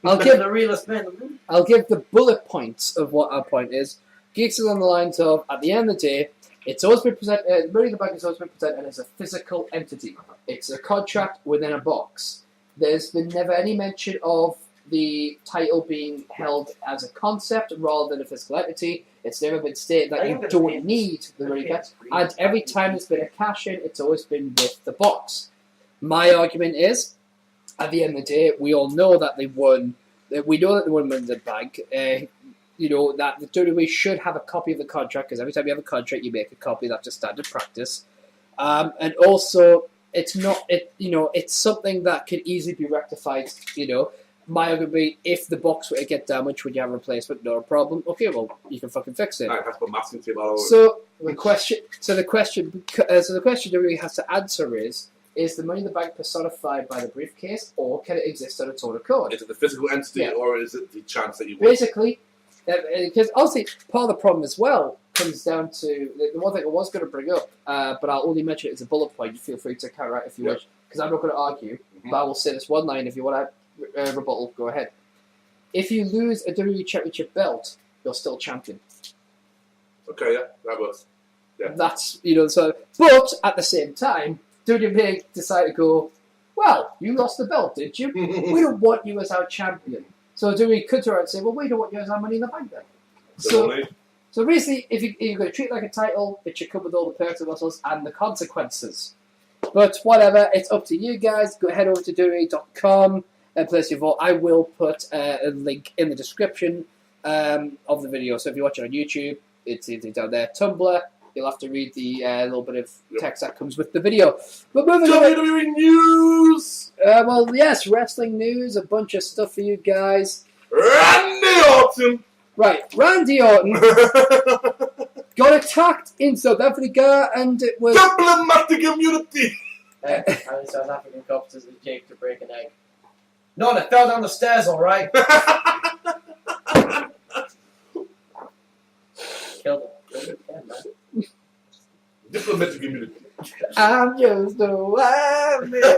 I'll give the realest man in the room. I'll give the bullet points of what our point is. Geeks is on the lines of, at the end of the day, it's always been presented. Money in the Bank has always been presented as a physical entity. It's a contract within a box. There's been never any mention of the title being held as a concept rather than a physical entity. It's never been stated that you don't need the money back. And every time there's been a cash-in, it's always been with the box. My argument is, at the end of the day, we all know that they won. We know that they won Money in the Bank. You know, that the WWE should have a copy of the contract, because every time you have a contract, you make a copy. That's just standard practice. And also, it's something that could easily be rectified, you know. My argument would be, if the box were to get damaged, would you have a replacement? No problem. Okay, well, you can fucking fix it. Right, that's what masking tape all over. So the question WWE has to answer is the Money in the Bank personified by the briefcase, or can it exist on its own accord? Is it the physical entity, or is it the chance that you win? Basically, because obviously part of the problem as well comes down to the one thing I was going to bring up, but I'll only mention it as a bullet point. You feel free to carry out if you wish, because I'm not going to argue. But I will say this one line: if you want to rebuttal, go ahead. If you lose a WWE Championship belt, you're still champion. Okay, yeah, that works. Yeah. That's, so. But at the same time, WWE decide to go, well, you lost the belt, did you? We don't want you as our champion. So WWE could turn around and say, well, we don't want you as our Money in the Bank then. So basically, if you're going to treat it like a title, it should come with all the perks and muscles and the consequences. But whatever, it's up to you guys. Go head over to WWE.com and place your vote. I will put a link in the description of the video. So if you're watching on YouTube, it's down there. Tumblr, you'll have to read the little bit of text that comes with the video. But moving on. WWE news! Well, yes, wrestling news, a bunch of stuff for you guys. Randy Orton! Right, Randy Orton got attacked in South Africa, and it was... Diplomatic immunity! And in South African cops is Jake to break an egg. No, they fell down the stairs, alright. Killed him. Yeah, man. Diplomatic immunity. I'm just a wild man.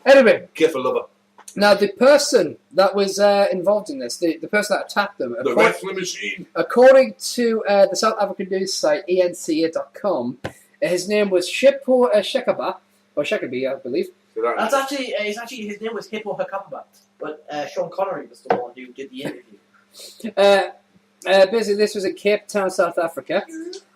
Anyway. Careful, lover. Now, the person that was involved in this, the person that attacked them... The wrestling machine. According to the South African news site, enca.com, his name was Shippo Shekaba, or Shekabi, I believe. That's actually, his name was Hippo Hakaba, but Sean Connery was the one who did the interview. Basically, this was in Cape Town, South Africa.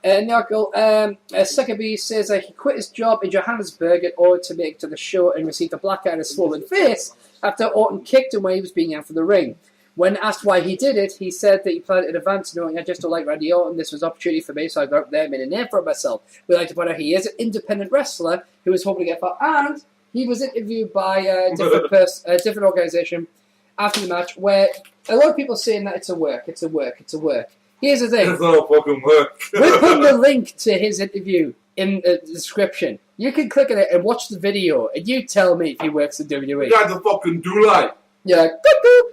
In the article, Suckerby says that he quit his job in Johannesburg in order to make it to the show and received a black eye and a swollen face after Orton kicked him when he was being out for the ring. When asked why he did it, he said that he planned in advance, knowing I just don't like Randy Orton. This was an opportunity for me, so I got up there and made a name for myself. We'd like to point out he is an independent wrestler who is hoping to get far, and he was interviewed by a different organisation after the match, where a lot of people are saying that it's a work. Here's the thing. It's not fucking work. We'll put the link to his interview in the description. You can click on it and watch the video, and you tell me if he works in WWE. You guys are fucking do-like. Yeah, cuckoo.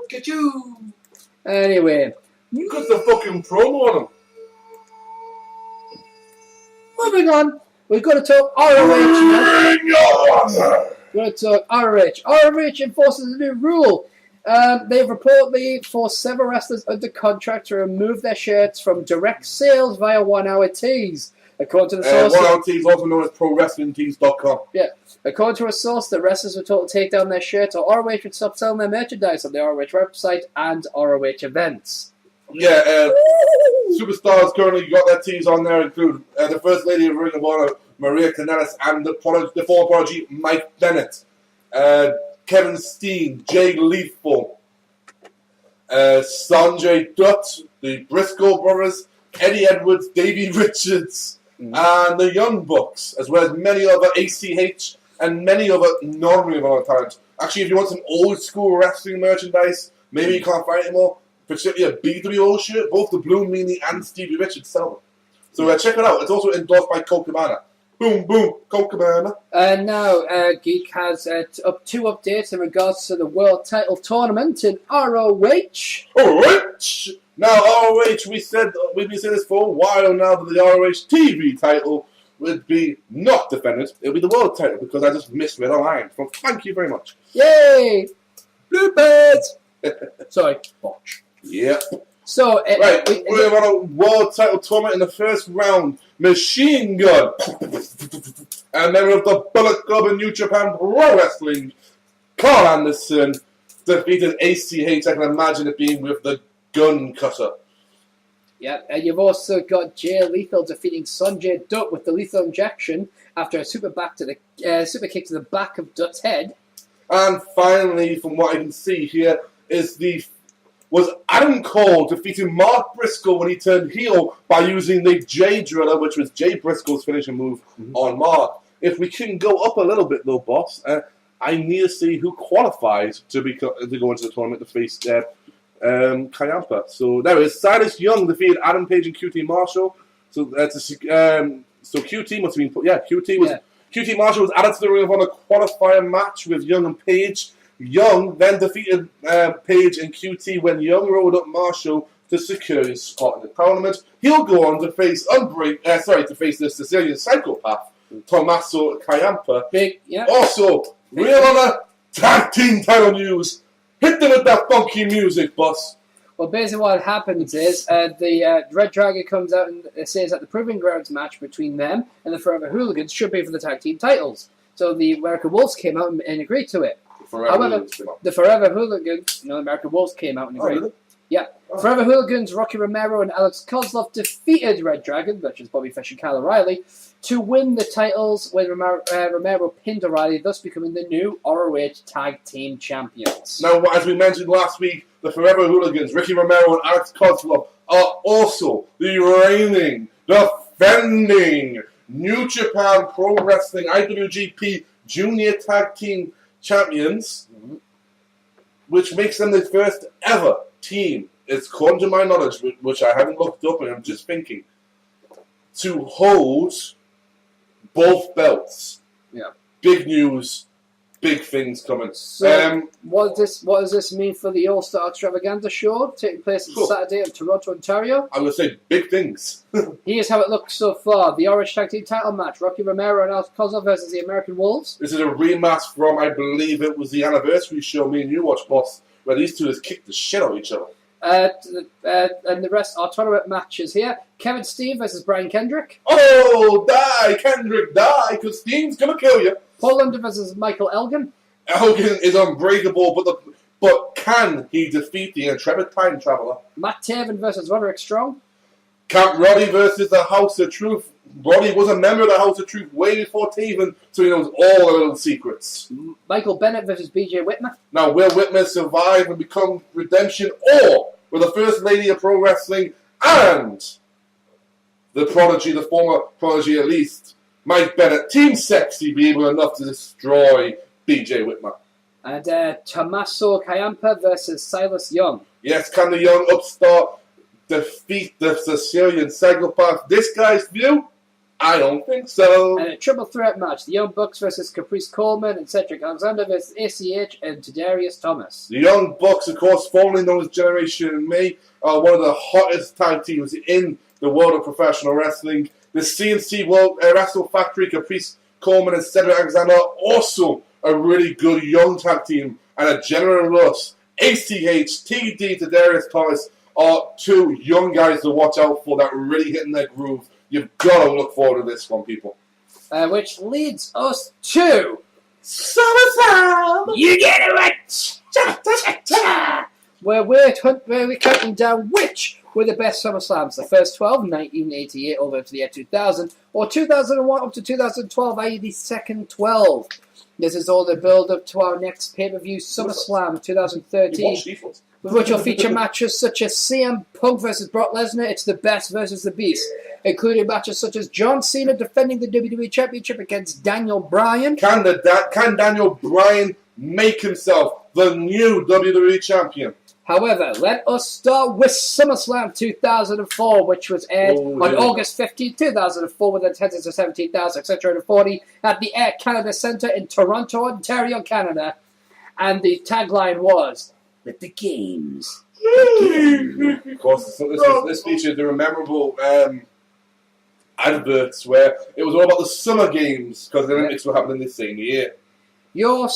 Ka-choo! Anyway. Cut the fucking promo on him. Moving on. We've got to talk ROH now. We've got to talk ROH. ROH enforces a new rule. They've reportedly forced several wrestlers under contract to remove their shirts from direct sales via 1 hour tees. According to the source, 1 hour tees, also known as ProWrestlingTees.com. Yeah. According to a source, the wrestlers were told to take down their shirts or ROH would stop selling their merchandise on the ROH website and ROH events. Yeah, superstars currently got their tees on there include the First Lady of Ring of Honor, Maria Kanellis, and the former prodigy, Mike Bennett. Kevin Steen, Jay Lethal, Sanjay Dutt, the Briscoe brothers, Eddie Edwards, Davey Richards, and the Young Bucks, as well as many other ACH and many other non-Ring of Honor talent. Actually, if you want some old school wrestling merchandise, maybe you can't find it anymore, particularly a BWO shirt, both the Blue Meanie and Stevie Richards sell them. So check it out. It's also endorsed by Colt Cabana. Boom, boom, Colt Cabana. Now, Geek has two updates in regards to the World Title Tournament in ROH. ROH! Now, ROH, we've been saying this for a while now that the ROH TV title would be not defended. It'll be the world title because I just misread a line. So thank you very much. Yay! Bluebirds! Sorry, botch. Yep. So, we're on a world title tournament in the first round. Machine Gun, a member of the Bullet Club in New Japan Pro Wrestling, Carl Anderson, defeated ACH. I can imagine it being with the Gun Cutter. Yeah, and you've also got Jay Lethal defeating Sanjay Dutt with the lethal injection after a super kick to the back of Dutt's head. And finally, from what I can see here, was Adam Cole defeating Mark Briscoe when he turned heel by using the J Driller, which was Jay Briscoe's finishing move on Mark. If we can go up a little bit, though, boss, I need to see who qualifies to go into the tournament to face Kayampa. So there is Silas Young defeated Adam Page and QT Marshall. So QT must have been QT Marshall was added to the Ring of Honor qualifier match with Young and Page. Young then defeated Page and QT when Young rolled up Marshall to secure his spot in the tournament. He'll go on to face to face the Sicilian psychopath Tommaso Ciampa. Also, Real Honor Tag Team title news. Hit them with that funky music, boss. Well, basically what happens is the Red Dragon comes out and says that the Proving Grounds match between them and the Forever Hooligans should be for the tag team titles. So the American Wolves came out and agreed to it. However, the Forever Hooligans, the American Wolves came out and agreed. Really? Yeah. Oh. Forever Hooligans, Rocky Romero and Alex Kozlov defeated Red Dragon, which is Bobby Fish and Kyle O'Reilly, to win the titles when Romero pinned O'Reilly, thus becoming the new ROH Tag Team Champions. Now, as we mentioned last week, the Forever Hooligans, Ricky Romero and Alex Kozlov, are also the reigning, defending New Japan Pro Wrestling IWGP Junior Tag Team Champions, which makes them the first ever team, it's according to my knowledge, which I haven't looked up and I'm just thinking, to hold both belts. Yeah. Big news, big things coming. So, what does this mean for the All-Star Extravaganza show taking place on Saturday in Toronto, Ontario? I would say big things. Here's how it looks so far. The Orange Tag Team title match, Rocky Romero and Alex Kozlov versus the American Wolves. This is a rematch from, I believe it was the anniversary show me and you watched, boss, where these two just kicked the shit out of each other. And the rest are tournament matches here. Kevin Steen versus Brian Kendrick. Oh, die, Kendrick, die, because Steen's going to kill you. Paul London versus Michael Elgin. Elgin is unbreakable, but But can he defeat the intrepid time traveler? Matt Taven versus Roderick Strong. Camp Roddy versus the House of Truth. Roddy was a member of the House of Truth way before Taven, so he knows all the little secrets. Michael Bennett versus BJ Whitmer. Now, will Whitmer survive and become redemption, or will the First Lady of Pro Wrestling and the Prodigy, the former Prodigy at least, Mike Bennett, Team Sexy, be able enough to destroy BJ Whitmer? And Tommaso Ciampa versus Silas Young. Yes, can the young upstart defeat the Sicilian psychopath? This guy's view? I don't think so. And a triple threat match. The Young Bucks versus Caprice Coleman and Cedric Alexander versus ACH and Tadarius Thomas. The Young Bucks, of course, formerly known as Generation May, are one of the hottest tag teams in the world of professional wrestling. The CNC World Wrestle Factory, Caprice Coleman and Cedric Alexander are also a really good young tag team. And a General Russ, ACH, TD, Tadarius Thomas are two young guys to watch out for that are really hitting their groove. You've got to look forward to this one, people. Which leads us to SummerSlam! You Get It Right! Where we're counting down which were the best SummerSlams. The first 12, 1988 over to the year 2000, or 2001 up to 2012, i.e. the second 12. This is all the build-up to our next pay-per-view, SummerSlam 2013. With which will feature matches such as CM Punk versus Brock Lesnar, It's the Best versus the Beast, including matches such as John Cena defending the WWE Championship against Daniel Bryan. Can Daniel Bryan make himself the new WWE Champion? However, let us start with SummerSlam 2004, which was aired on August 15, 2004, with attendance of 17,640 at the Air Canada Centre in Toronto, Ontario, Canada. And the tagline was, "Let the games." Of course, this featured the memorable adverts where it was all about the Summer Games, because the Olympics were happening the same year. Your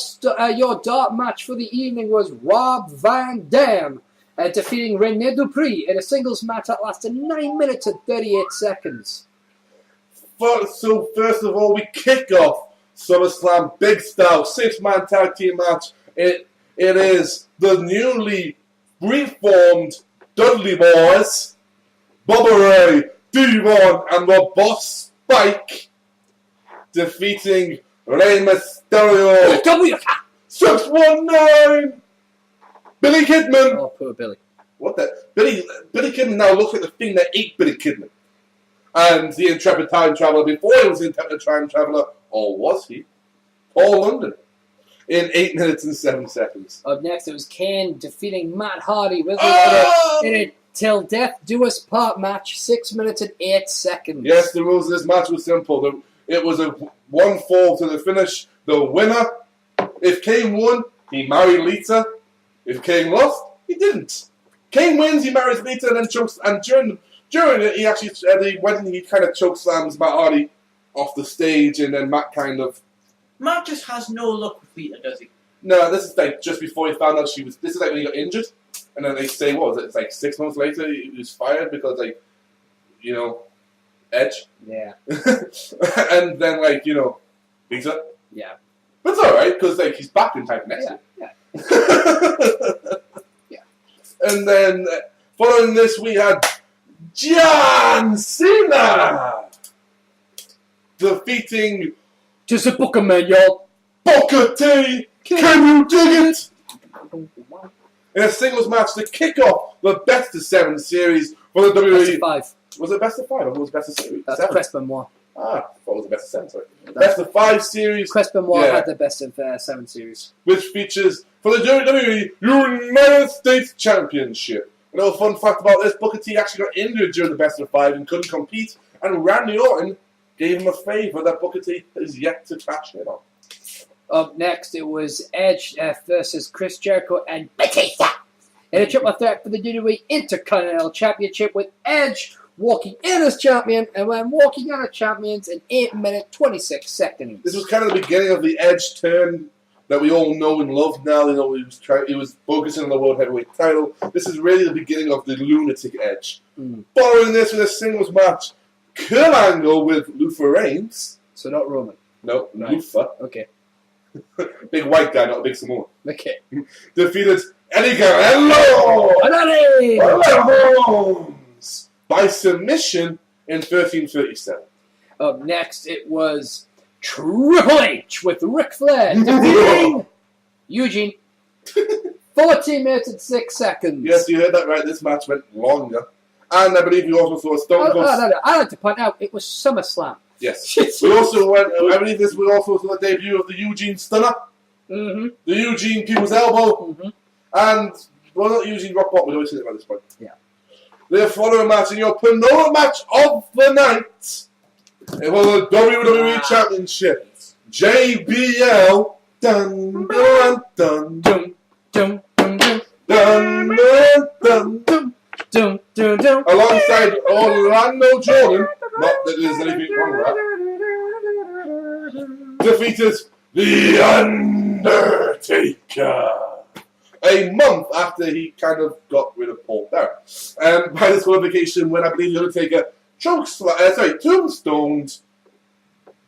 dark match for the evening was Rob Van Dam defeating Rene Dupree in a singles match that lasted 9 minutes and 38 seconds. So first of all, we kick off SummerSlam Big Style 6-man tag team match. It is the newly reformed Dudley Boys, Bubba Ray, Devon, and the Boss Spike, defeating Rey Mysterio, 619, Billy Kidman. Oh, poor Billy. What the? Billy Kidman now looks like the thing that ate Billy Kidman. And the Intrepid Time Traveler before he was the Intrepid Time Traveler, or was he? Paul London. In 8 minutes and 7 seconds. Up next, it was Kane defeating Matt Hardy in a Till Death Do Us Part match, 6 minutes and 8 seconds. Yes, the rules of this match were simple. It was a 1-fall to the finish. The winner, if Kane won, he married Lita. If Kane lost, he didn't. Kane wins, he marries Lita, and then chokes. And during it, he actually at the wedding, he kind of chokeslams Matt Hardy off the stage, and then Matt kind of. Matt just has no luck with Lita, does he? No, this is like just before he found out she was. This is like when he got injured, and then they say, what was it? It's like 6 months later he was fired because, like, you know, Edge. Yeah. And then, like, you know, Lisa. Yeah. But it's alright, because, like, he's back in time next year. Yeah. And then, following this, we had John Cena defeating Just a booker, man, y'all. Booker T. Can you dig it? In a singles match to kick off the Best of 7 series for the WWE. Best of 5. Was it Best of 5 or was it Best of Series? That's 7. Crest Benoit. I thought it was the Best of 7, sorry. Best of 5 series. Crest Benoit had the Best of 7 series. Which features for the WWE United States Championship. A little fun fact about this, Booker T actually got injured during the Best of 5 and couldn't compete, and Randy Orton gave him a favour that Booker T is yet to cash in on. Up next, it was Edge versus Chris Jericho and Batista in a triple threat for the WWE Intercontinental Championship, with Edge walking in as champion and when walking out as champions in 8 minutes 26 seconds. This was kind of the beginning of the Edge turn that we all know and love now. You know, he was focusing on the World Heavyweight title. This is really the beginning of the lunatic Edge. Following this with a singles match, Kurt Angle with Luther Reigns. So not Roman. No, Right. Luther. Okay. Big white guy, not a big Samoan. Okay. Defeated Eddie Guerrero by submission in 13:37. Up next, it was Triple H with Ric Flair defeating Eugene. 14 minutes and 6 seconds. Yes, you heard that right. This match went longer. And I believe you also saw Stone Cold. No. I like to point out it was SummerSlam. Yes. We also went. I believe we also saw the debut of the Eugene Stunner. Mm-hmm. The Eugene People's Elbow. Mm-hmm. And, well, not Eugene Rock Bottom, we always say it at this point. Yeah. The following match in your penultimate match of the night. It was a WWE Championship. JBL. Dun, dun, dun, dun. Dum, dum, dum, Dun, dun, dun. dum, dum, dum. Alongside Orlando Jordan. Not that there's anything wrong with that. Defeated The Undertaker. A month after he kind of got rid of Paul Bearer. By disqualification when I believe The Undertaker tombstoned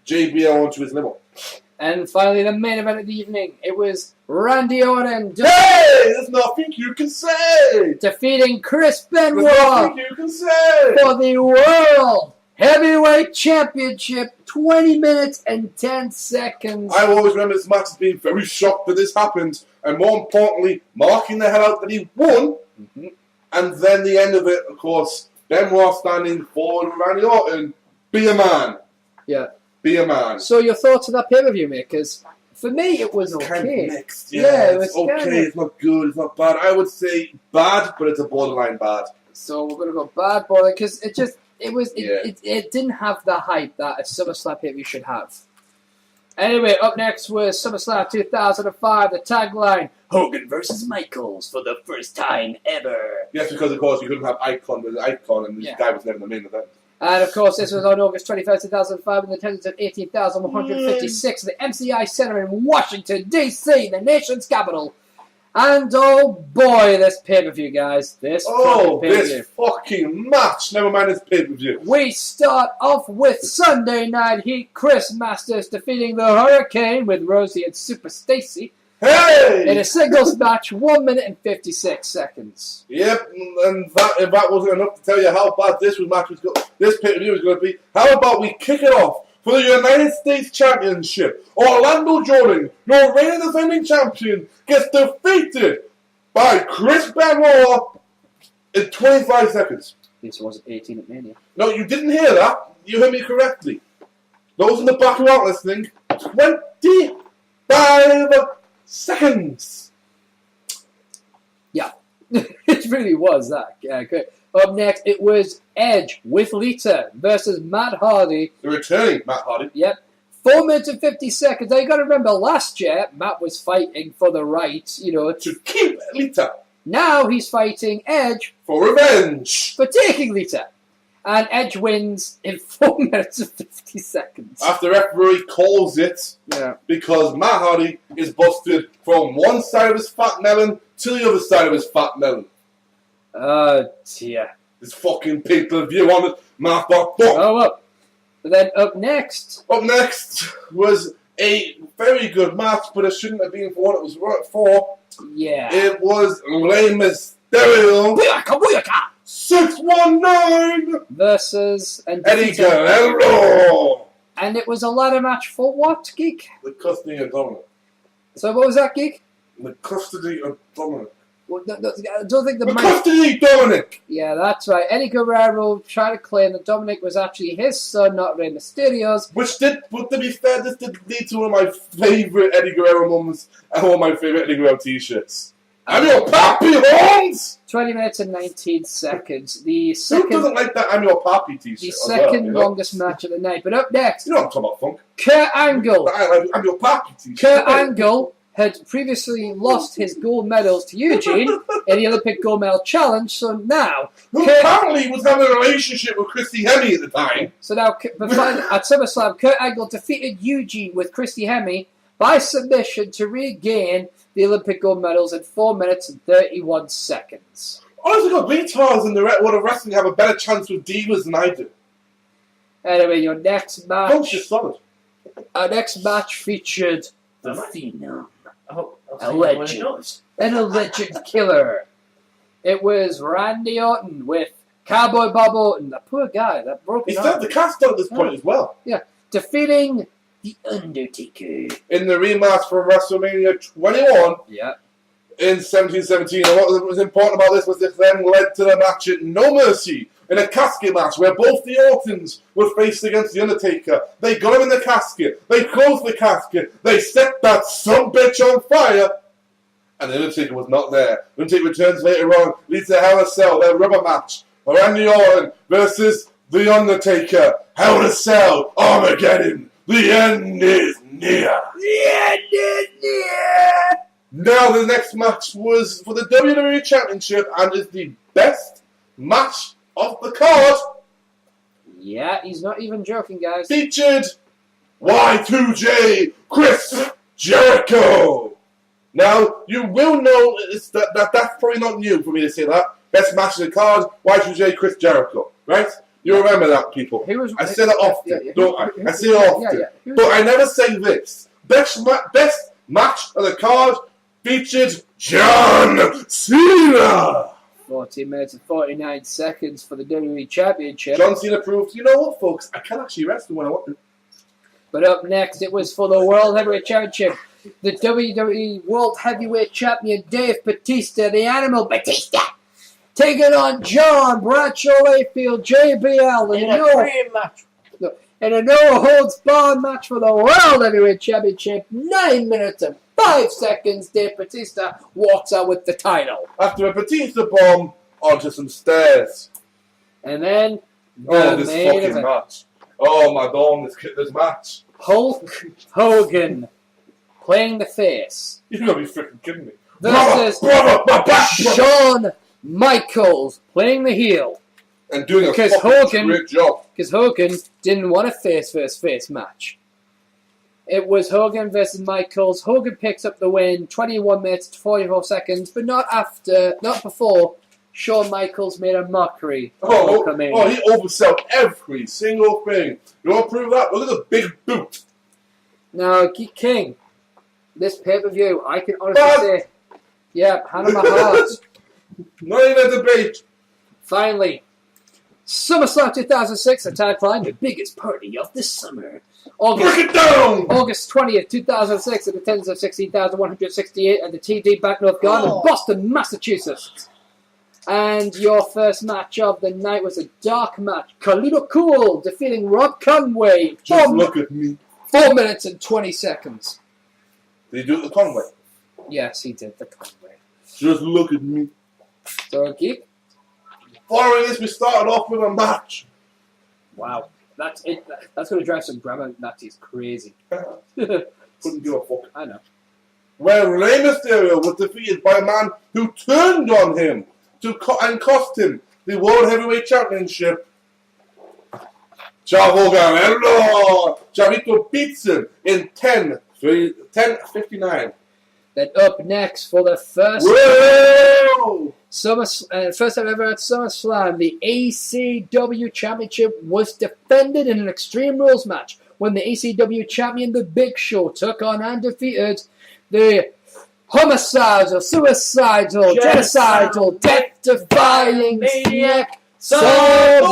JBL onto his liver. And finally, the main event of the evening. It was Randy Orton Hey! There's nothing you can say! defeating Chris There's Benoit nothing you can say! for the World Heavyweight Championship. 20 minutes and 10 seconds. I always remember this match as being very shocked that this happened, and more importantly, marking the hell out that he won. Mm-hmm. And then the end of it, of course, Benoit standing forward with Randy Orton. Be a man. Yeah. Be a man. So your thoughts on that pay-per-view, mate? Because for me, it was It's okay. kind of mixed. Yeah, it it's was okay. kind of- It's not good. It's not bad. I would say bad, but it's a borderline bad. So we're gonna go bad boy because it Yeah. didn't have the hype that a SummerSlam pay-per-view should have. Anyway, up next was SummerSlam 2005. The tagline: Hogan versus Michaels for the first time ever. Yes, because of course you couldn't have Icon with Icon, and this Yeah. guy was never in the main event. And of course, this was on August 21st, 2005, with an attendance of 18,156 at the MCI Center in Washington, D.C., the nation's capital. And oh boy, this pay-per-view, guys. This Oh, pay-per-view. this fucking match! Never mind this pay-per-view. We start off with Sunday Night Heat. Chris Masters defeating the Hurricane with Rosie and Super Stacy in Hey! a singles match, 1 minute and 56 seconds. Yep, and if that wasn't enough to tell you how bad this pay-per-view was going to be, how about we kick it off for the United States Championship? Orlando Jordan, your reigning defending champion, gets defeated by Chris Benoit in 25 seconds. This wasn't 18 at Mania. No, you didn't hear that. You heard me correctly. Those in the back who aren't listening, 25 seconds. Yeah, it really was that. Yeah, good. Up next, it was Edge with Lita versus Matt Hardy. The returning Matt Hardy. Yep. 4 minutes and 50 seconds. Now you got to remember, last year Matt was fighting for the right, To keep Lita Now he's fighting Edge for revenge. for taking Lita, and Edge wins in 4 minutes and 50 seconds. After referee calls it Yeah. because Matt Hardy is busted from one side of his fat melon to the other side of his fat melon. Oh dear. This fucking pay-per-view on it, motherfucker. Oh well. But then up next, Up next was a very good match, but it shouldn't have been for what it was for. yeah. It was Rey Mysterio Booyaka, booyaka! 619 Versus and Eddie defeating- Guerrero. And it was a ladder match for what, Geek? The custody of Dominic. So what was that, Geek? The custody of Dominic. Well, I don't think the The mic. custody of Dominic. Yeah, that's right. Eddie Guerrero tried to claim that Dominic was actually his son, not Rey Mysterio's. Which did, but to be fair, this did lead to one of my favourite Eddie Guerrero moments and one of my favourite Eddie Guerrero t-shirts. I'm your pappy, Holmes! 20 minutes and 19 seconds. The Who second, doesn't like that I'm your pappy t-shirt? the as second well, you know? longest match of the night. But up next, You know what I'm talking about, Funk. Kurt Angle. I'm your pappy t-shirt. Kurt Angle had previously lost his gold medals to Eugene in the Olympic Gold Medal Challenge, so now, Who Kurt, apparently was having a relationship with Christy Hemme at the time. at SummerSlam, Kurt Angle defeated Eugene with Christy Hemme by submission to regain the Olympic gold medals in 4 minutes and 31 seconds. Honestly, got retards in the world of wrestling have a better chance with divas than I do. Anyway, your next Funk's match, just solid. our next match featured the Phenom. A An alleged killer. It was Randy Orton with Cowboy Bob Orton, the poor guy, that broken He's arm. still the cast at this point as well. Yeah, defeating The Undertaker. In the rematch from WrestleMania 21 Yeah. in 1717. And what was important about this was this then led to the match at No Mercy, in a casket match where both the Ortons were faced against The Undertaker. They got him in the casket. They closed the casket. They set that sumbitch on fire. And The Undertaker was not there. The Undertaker returns later on, leads to Hell in a Cell, their rubber match. Randy Orton versus The Undertaker. Hell in a Cell, Armageddon. The end is near. The end is near. Now the next match was for the WWE Championship and is the best match of the card. Yeah, he's not even joking, guys. Featured Y2J Chris Jericho. Now, you will know that's probably not new for me to say that. Best match of the card, Y2J Chris Jericho. Right? You remember that, people. I say that often, don't I? I say it often. But I never say this. Best match of the card featured John Cena. 14 minutes and 49 seconds for the WWE Championship. John Cena proved, you know what, folks, I can actually wrestle when I want to. But up next, it was for the World Heavyweight Championship. The WWE World Heavyweight Champion Dave Batista, the Animal Batista, taking on John Bradshaw Layfield, JBL, in a no-holds-barred match for the World Heavyweight Championship. 9 minutes and 5 seconds, Dave Batista walks out with the title. After a Batista bomb onto some stairs. And then this fucking match. Oh my god, this match. Hulk Hogan playing the face. You're gonna be freaking kidding me. Versus brother, my back, Shawn Michaels playing the heel. And doing a fucking great job. Because Hogan didn't want a face versus face match. It was Hogan versus Michaels. Hogan picks up the win, 21 minutes, 44 seconds, but not before Shawn Michaels made a mockery. He oversold every single thing. You want to prove that? Look at the big boot. Now, King, this pay-per-view, I can honestly say, yeah, hand on my heart. Not even a debate. Finally, SummerSlam 2006, a tagline, the biggest party of the summer. Break it down! August 20th, 2006, at attendance of 16,168 at the TD Bank North Garden, Boston, Massachusetts. And your first match of the night was a dark match. Carlito Cool defeating Rob Conway. Just look at me. 4 minutes and 20 seconds. Did he do it the Conway? Yes, he did the Conway. Just look at me. So, keep. Following this, we started off with a match. Wow. That's it. That's going to drive some grammar Nazis crazy. Couldn't give a fuck. I know. Where Rey Mysterio was defeated by a man who turned on him and cost him the World Heavyweight Championship. Chavo Guerrero! Chavito beats him in 10:59. Then up next for the first first time ever at SummerSlam, the ECW Championship was defended in an Extreme Rules match when the ECW Champion, The Big Show, took on and defeated the homicidal, suicidal, genocidal, death-defying maniac Sabu.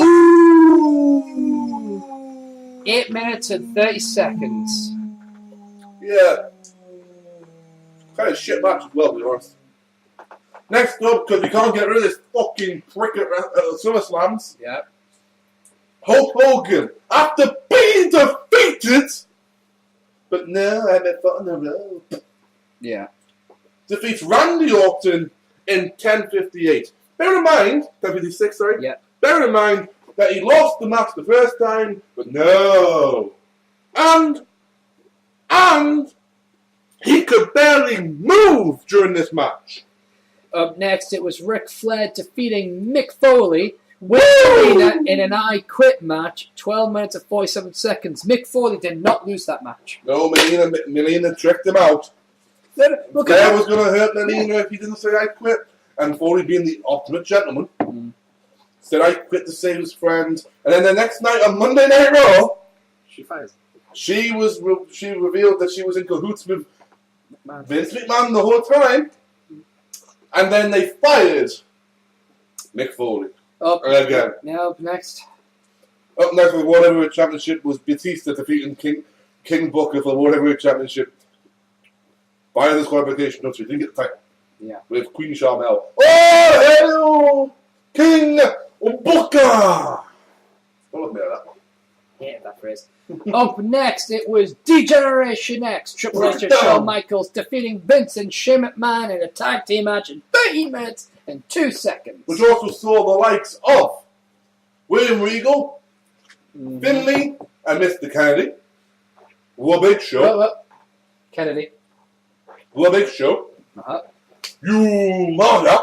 8 minutes and 30 seconds. Yeah. Kind of shit match as well, to be honest. Next up, because we can't get rid of this fucking prick at SummerSlams. Yeah. Hulk Hogan, after being defeated, but no, I'm a foot on the road. Yeah. Defeats Randy Orton in 10:58. Bear in mind, 10:56, sorry. Yeah. Bear in mind that he lost the match the first time, but no. And he could barely move during this match. Up next, it was Ric Flair defeating Mick Foley in an I Quit match, 12 minutes and 47 seconds. Mick Foley did not lose that match. No, Melina tricked him out. Flair was going to hurt Melina if he didn't say I quit. And Foley, being the ultimate gentleman, said I quit to save his friends. And then the next night on Monday Night Raw, She fires. She revealed that she was in cahoots with Vince McMahon the whole time. And then they fired Mick Foley. Again. Now, up next. Up next with World Heavyweight Championship was Batista defeating King Booker for the World Heavyweight Championship via disqualification. No, she didn't get the title. Yeah. With Queen Charmel. Oh, hello, King Booker! Don't look me at that one. Yeah, that phrase. Up next, it was D-Generation X. Triple H and Shawn Michaels defeating Vince and Shane McMahon in a tag team match in 30 minutes and 2 seconds. Which also saw the likes of William Regal, Finlay, and Mr. Kennedy. The Big Show. Kennedy. The Big Show. You mother.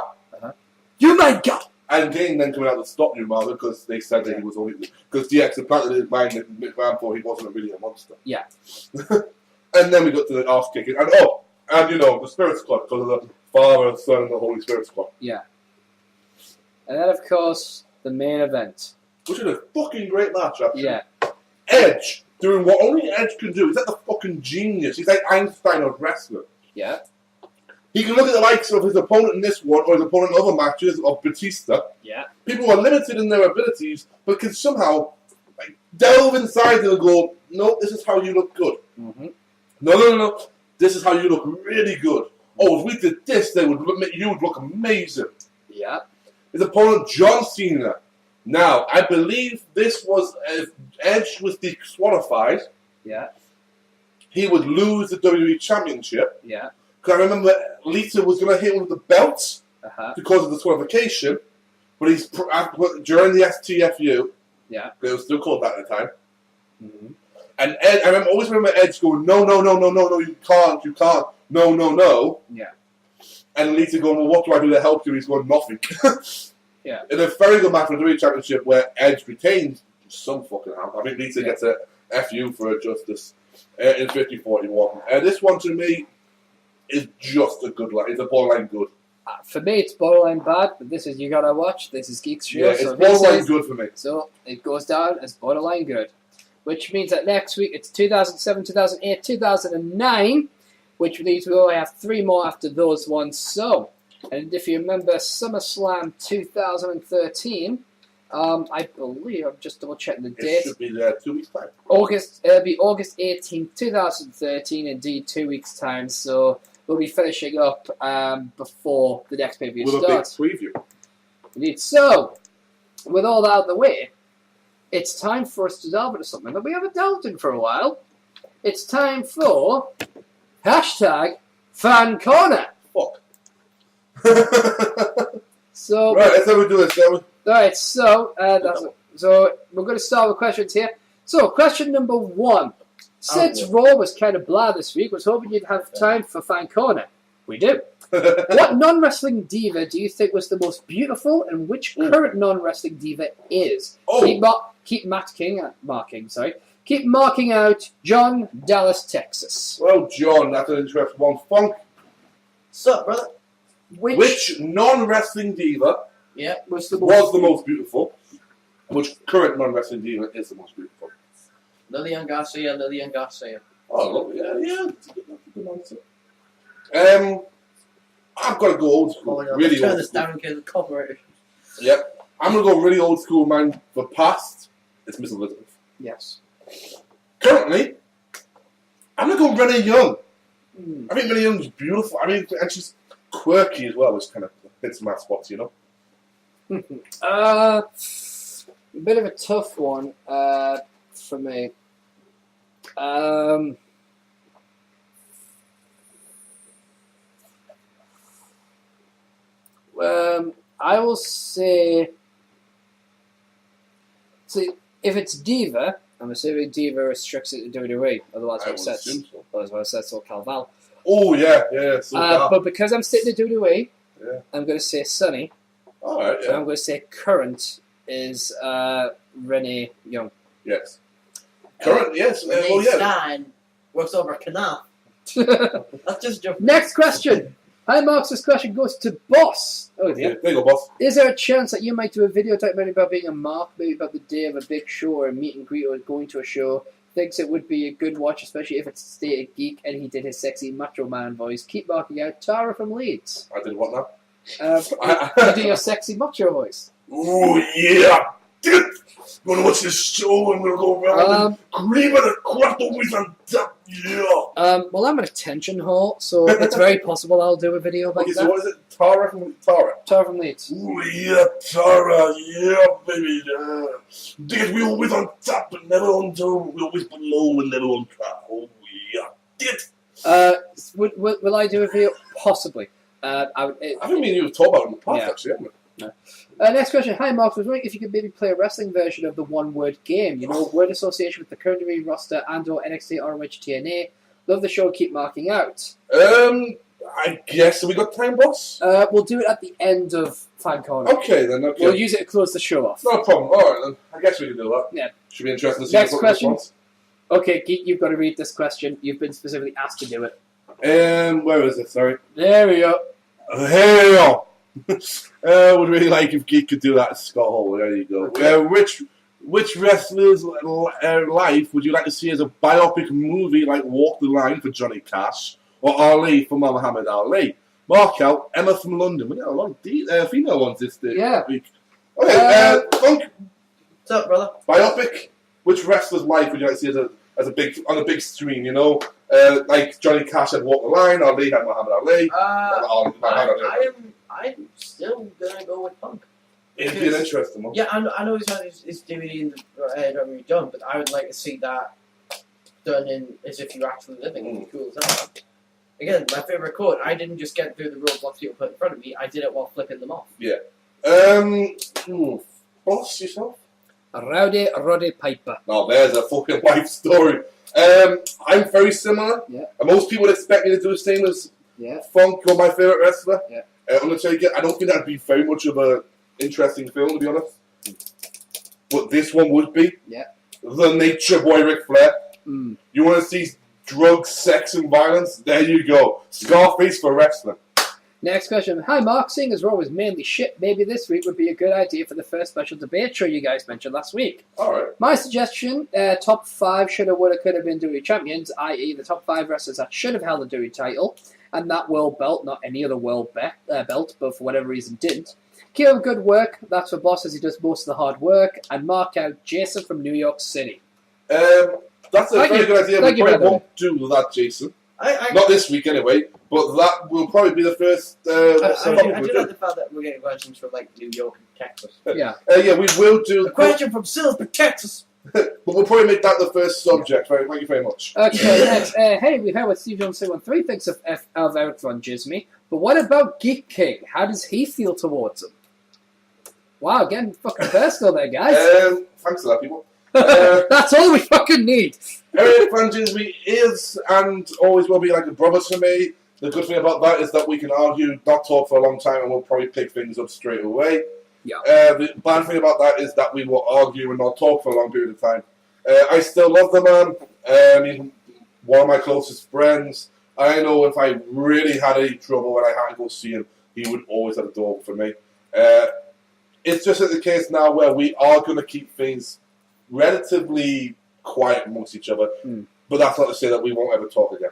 You my God. And Kane then coming out to stop you, mother, because they said that he was only because DX apparently didn't mind that McMahon thought he wasn't really a monster. Yeah. And then we got to the arse kicking, and the Spirit Squad because of the Father, Son, and the Holy Spirit Squad. Yeah. And then of course the main event, which is a fucking great match, actually. Yeah. Edge doing what only Edge can do. He's like the fucking genius. He's like Einstein of wrestling. Yeah. He can look at the likes of his opponent in this one or his opponent in other matches of Batista. Yeah. People are limited in their abilities, but can somehow delve inside and go, no, this is how you look good. Mm-hmm. No. This is how you look really good. Oh, if we did this, you would look amazing. Yeah. His opponent, John Cena. Now, I believe this was, if Edge was disqualified, yeah, he would lose the WWE Championship. Yeah. Because I remember Lita was going to hit him with the belt because of the disqualification, but he's during the STFU. Yeah. It was still called that at the time. Mm-hmm. And Ed, I always remember Edge going, no, you can't, no. Yeah. And Lita going, well, what do I do to help you? He's going, nothing. Yeah. In a very good match for the WWE Championship where Edge retains some fucking help. I think Lita gets a FU for her justice in 50-41. And this one to me is just a good line. It's a borderline good. For me, it's borderline bad, but this is you gotta watch. This is Geeks Show. Yeah, it's borderline good for me. So it goes down as borderline good, which means that next week it's 2007, 2008, 2009, which means we only have 3 more after those ones. So, and if you remember SummerSlam 2013, I believe I'm just double checking the date. It should be there 2 weeks time. It'll be August 18th, 2013. Indeed, 2 weeks time. So we'll be finishing up before the next pay-per-view starts. With a big preview. Indeed. So, with all that out of the way, it's time for us to delve into something that we haven't delved in for a while. It's time for #FanCorner. Fuck. So right, that's how we do it. Alright, so we're going to start with questions here. So, question number 1. Since Raw was kind of blah this week, was hoping you'd have time for FanCorner. We do. What non-wrestling diva do you think was the most beautiful, and which current non-wrestling diva is? Keep marking out John, Dallas, Texas. Well, John, that's an interesting one. Funk. Sup, brother? Which non-wrestling diva was the most beautiful? Which current non-wrestling diva is the most beautiful? Lillian Garcia. Oh, lovely. Yeah. That's a good answer. I've got to go old school. Really old school. Down because of copyright. Yep. I'm going to go really old school, man. For past, it's Miss Elizabeth. Yes. Currently, I'm going to go Renee Young. I think Renee Young's beautiful. I mean, and she's quirky as well, which kind of hits my spots, you know? A bit of a tough one for me. I will say... See, if it's diva, I'm assuming diva restricts it to WWE. Otherwise, that's all Calval. Oh, yeah. But because I'm sitting at WWE, I'm going to say Sunny. All right, yeah. And I'm going to say current is Renee Young. Yes. Current, yes. Renee Stein works over a canal. That's just joking. Next question. Hi, Marks. This question goes to Boss. Oh, dear. There you go, Boss. Is there a chance that you might do a video documentary about being a mark, maybe about the day of a big show or a meet and greet or going to a show? thinks it would be a good watch, especially if it's State of Geek and he did his sexy Macho Man voice. Keep marking out Tara from Leeds. I did what now? You do your sexy Macho voice. Oh, yeah. I'm going to watch this show. I'm going to go around and cream of the cuarto with on top. Yeah. Well, I'm an attention whore, so it's very possible I'll do a video like Okay, that. so what is it? Tara from Tara? Tara from Leeds. Oh, yeah, Tara. Yeah, baby. Dig it, we always on top and never on top. We always below and never on top. Oh, yeah. Dig it. Will I do a video? Possibly. I haven't mean you talk about it in the past, Yeah. actually, haven't we? No. Next question. Hi, Mark. I was wondering if you could maybe play a wrestling version of the one-word game. You know, word association with the current roster and/or NXT, ROH, TNA. Love the show. Keep marking out. I guess. Have we got time, boss? We'll do it at the end of FanCorner. Okay, then. Okay. We'll use it to close the show off. No problem. All right, then. I guess we can do that. Yeah. Should be interesting to see Next what question. response. Okay, Geek, you've got to read this question. You've been specifically asked to do it. Where is it? Sorry. There we go. Hey, yo. Would really like if Geek could do that. Scott Hall. There you go. Okay. Which wrestler's life would you like to see as a biopic movie like Walk the Line for Johnny Cash or Ali for Muhammad Ali? Mark out Emma from London. We got a lot of female ones this week. Okay, Funk. What's up, brother? Biopic. Which wrestler's life would you like to see as a big on a big screen? You know, like Johnny Cash had Walk the Line, Ali had Muhammad Ali. I'm still gonna go with Punk. It'd be an interesting one. Yeah, I know he's had his DVD in the already done, but I would like to see that done in as if you're actually living. It'd be cool as that. Again, my favourite quote: "I didn't just get through the roadblocks you put in front of me. I did it while flipping them off." Yeah. Boss yourself. Rowdy Roddy Piper. Now there's a fucking life story. I'm very similar. Yeah. And most people would expect me to do the same as Yeah. Funk, you're my favourite wrestler. Yeah. I'm gonna take it. I don't think that'd be very much of a interesting film, to be honest. But this one would be. Yeah. The Nature Boy Ric Flair. Mm. You want to see drugs, sex, and violence? There you go. Scarface for wrestling. Next question. Hi, Mark. Seeing as Raw is mainly shit, maybe this week would be a good idea for the first special debate show you guys mentioned last week. Alright. My suggestion, top 5 shoulda, woulda, coulda been WWE champions, i.e. the top 5 wrestlers that should have held the WWE title, and that world belt, not any other world belt, but for whatever reason didn't. Keep up good work. That's for Boss as he does most of the hard work. And mark out Jason from New York City. That's a very good idea. We probably won't do that, Jason. Not this week anyway, but that will probably be the first. I do like the fact that we're getting questions from like New York and Texas. Yeah. Yeah, we will do a question from Silver, Texas. But we'll probably make that the first subject. Right? Thank you very much. Okay, next. Hey, we heard what SteveJones313 thinks of Eric Von Jismy, but what about Geek King? How does he feel towards him? Wow, getting fucking personal there, guys. Thanks for that, people. That's all we fucking need. Eric Van Jisby is and always will be like a brother to me. The good thing about that is that we can argue, not talk for a long time, and we'll probably pick things up straight away. Yeah. The bad thing about that is that we will argue and not talk for a long period of time. I still love the man. He's one of my closest friends. I know if I really had any trouble when I had to go see him, he would always have a door for me. It's just the case now where we are going to keep things relatively quiet amongst each other, but that's not to say that we won't ever talk again.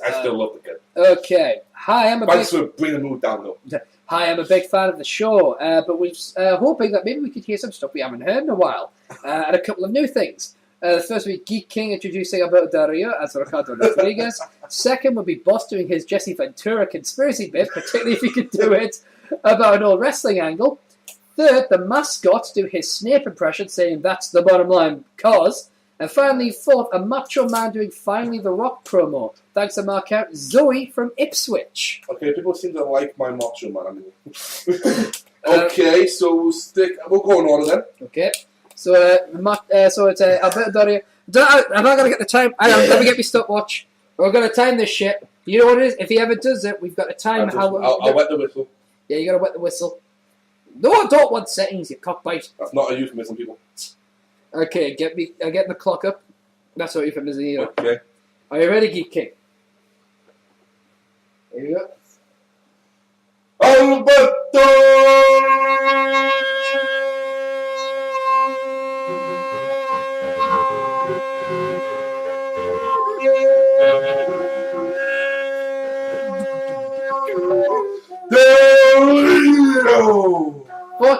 I still love the kid. Okay. Hi, Thanks for bringing the mood down, though. Hi, I'm a big fan of the show, but we're hoping that maybe we could hear some stuff we haven't heard in a while, and a couple of new things. First would be Geek King introducing Alberto Del Rio as Ricardo Rodriguez. Second would be Boss doing his Jesse Ventura conspiracy bit, particularly if he could do it about an old wrestling angle. Third, the mascot do his Snape impression, saying that's the bottom line, cause. And finally, fourth, a Macho Man doing Finally the Rock promo. Thanks to mark out Zoe from Ipswich. Okay, people seem to like my Macho Man. Okay, so we'll go in order then. Okay, so it's Alberto Del Rio. I'm not going to get the time. Let me get my stopwatch. We're going to time this shit. You know what it is? If he ever does it, we've got to time how long. I'll wet the whistle. Yeah, you got to wet the whistle. No, don't want settings, you cockbite. That's not a euphemism, people. Okay, get the clock up. That's what euphemism is. Okay. Are you ready, Geek King? Here you go. Alberto!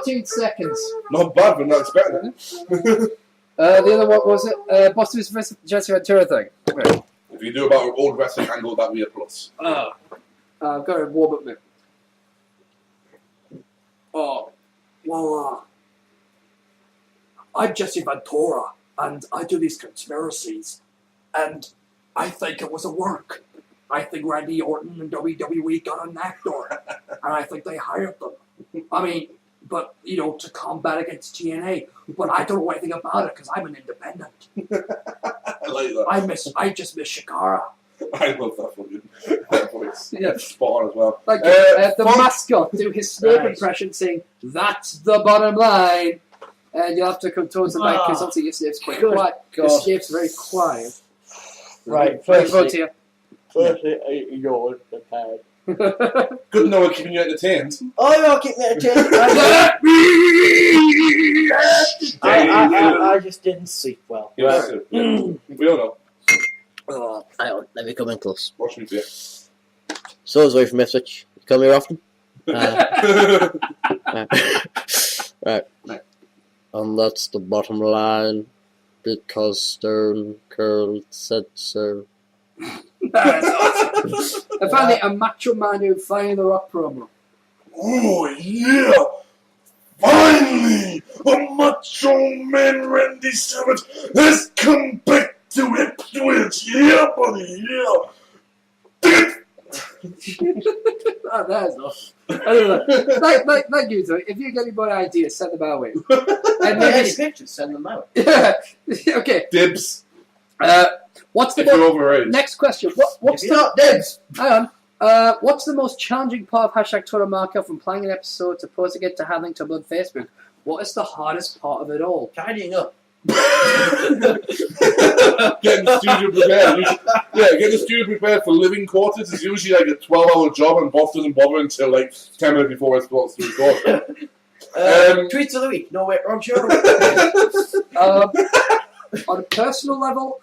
14 seconds. Not bad, but not expecting it. The other one was it? Boston vs. Jesse Ventura thing. Okay. If you do about an old wrestling angle, that'd be a plus. I've got to warm up a bit. Oh, well, I'm Jesse Ventura, and I do these conspiracies, and I think it was a work. I think Randy Orton and WWE got an actor, and I think they hired them. I mean, but, you know, to combat against TNA. But I don't know anything about it because I'm an independent. I like that. I just miss Shikara. I love that voice. Yeah. Spot on as well. Like the mascot do his Snape impression saying, "That's the bottom line." And you'll have to come towards the mic because obviously your Snape's quite quiet. Your Snape's very quiet. Right, Firstly, you're prepared. Good to know we're keeping you entertained. I'm not keeping it entertained. I just didn't sleep well. We all know. Hang on, let me come in close. Watch me play. So, away from Ipswich. You come here often? Right. And that's the bottom line, because Stone Cold said so. That's awesome. And finally, a Macho Man who finally the Rock promo. Oh, yeah! Finally! A Macho Man Randy Savage has come back to Ipswich! Yeah, buddy, yeah! That's awesome. I don't know. Thank you, Zoe. If you get any more ideas, send them our way. And Any pictures, send them out. Okay. Dibs. What's the If you're overrated. next question? What's If you're not dibs. Hang on. What's the most challenging part of hashtag Total Marker, from planning an episode to posting it to handling Tumblr and Facebook? What is the hardest part of it all? Tidying up. Getting the studio prepared. Getting the studio prepared for living quarters is usually like a 12-hour job, and boss doesn't bother until like 10 minutes before it's supposed to record. Tweets of the week. No, wait, wrong show. On a personal level,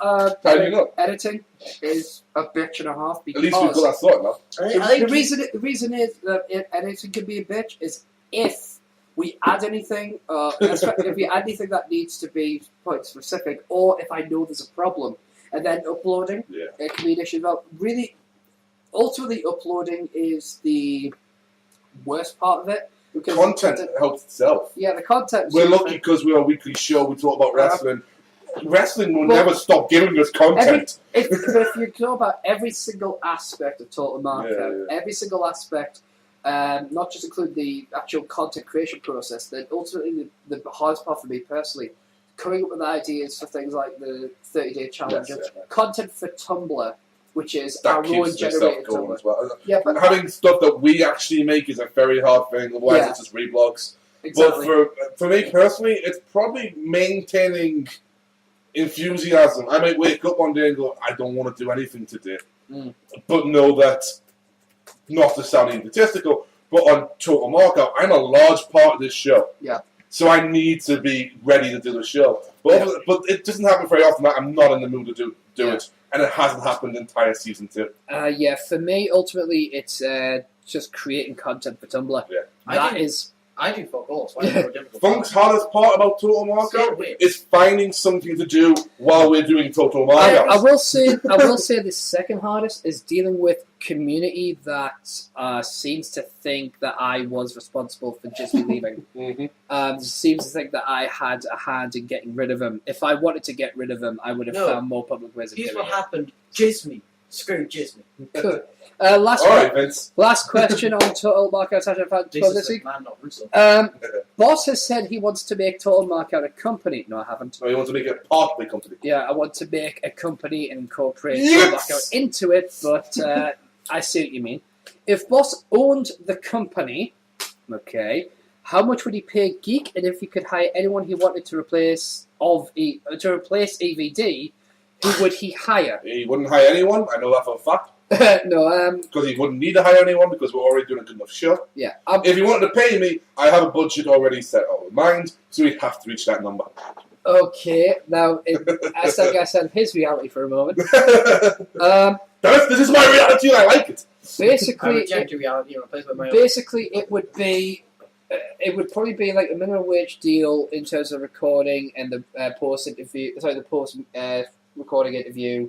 editing is a bitch and a half, because At least we've got that sorted now. the reason is that editing can be a bitch is if we add anything, if we add anything that needs to be point specific, or if I know there's a problem, and then uploading, it can be an issue. Well, really, ultimately, uploading is the worst part of it. Because Content helps itself. Yeah, the content. We're lucky because we're a weekly show. We talk about wrestling. Wrestling will never stop giving us content. If you know about every single aspect of Total Marker, every single aspect, not just include the actual content creation process, then ultimately the hardest part for me personally, coming up with ideas for things like the 30-day challenge, content for Tumblr, which is that our own generated going Tumblr. as well. Yeah, but having stuff that we actually make is a very hard thing. Otherwise, it's just reblogs. exactly. But for me personally, it's probably maintaining enthusiasm. I might wake up one day and go, I don't want to do anything today. But know that, not to sound egotistical, but on Total Marker, I'm a large part of this show. Yeah. So I need to be ready to do the show. But it doesn't happen very often that I'm not in the mood to do it. And it hasn't happened entire season 2. For me, ultimately, it's just creating content for Tumblr. Yeah. I do fuck all, so I know difficult. Funk's hardest part about Total Marker is finding something to do while we're doing Total Marker. I will say the second hardest is dealing with community that seems to think that I was responsible for Jismy leaving. Seems to think that I had a hand in getting rid of him. If I wanted to get rid of him, I would have found more public ways of doing it. Here's what happened. Jismy. Screw Jismy. Last question on Total Marker this week. Boss has said he wants to make Total Marker a company. No, I haven't. Oh, you want to make it part of the company? Yeah, I want to make a company and incorporate Total Marker into it, but I see what you mean. If Boss owned the company, okay, how much would he pay Geek? And if he could hire anyone he wanted to replace EVD, who would he hire? He wouldn't hire anyone. I know that for a fact. No, because he wouldn't need to hire anyone because we're already doing a good enough show. Yeah. If he wanted to pay me, I have a budget already set out in mind, so we'd have to reach that number. Okay, now, I said his reality for a moment. This is my reality and I like it. Basically, I reject your reality and replace it with my own. Basically, it would be It would probably be like a minimum wage deal in terms of recording and the post interview. Sorry, the post recording interview,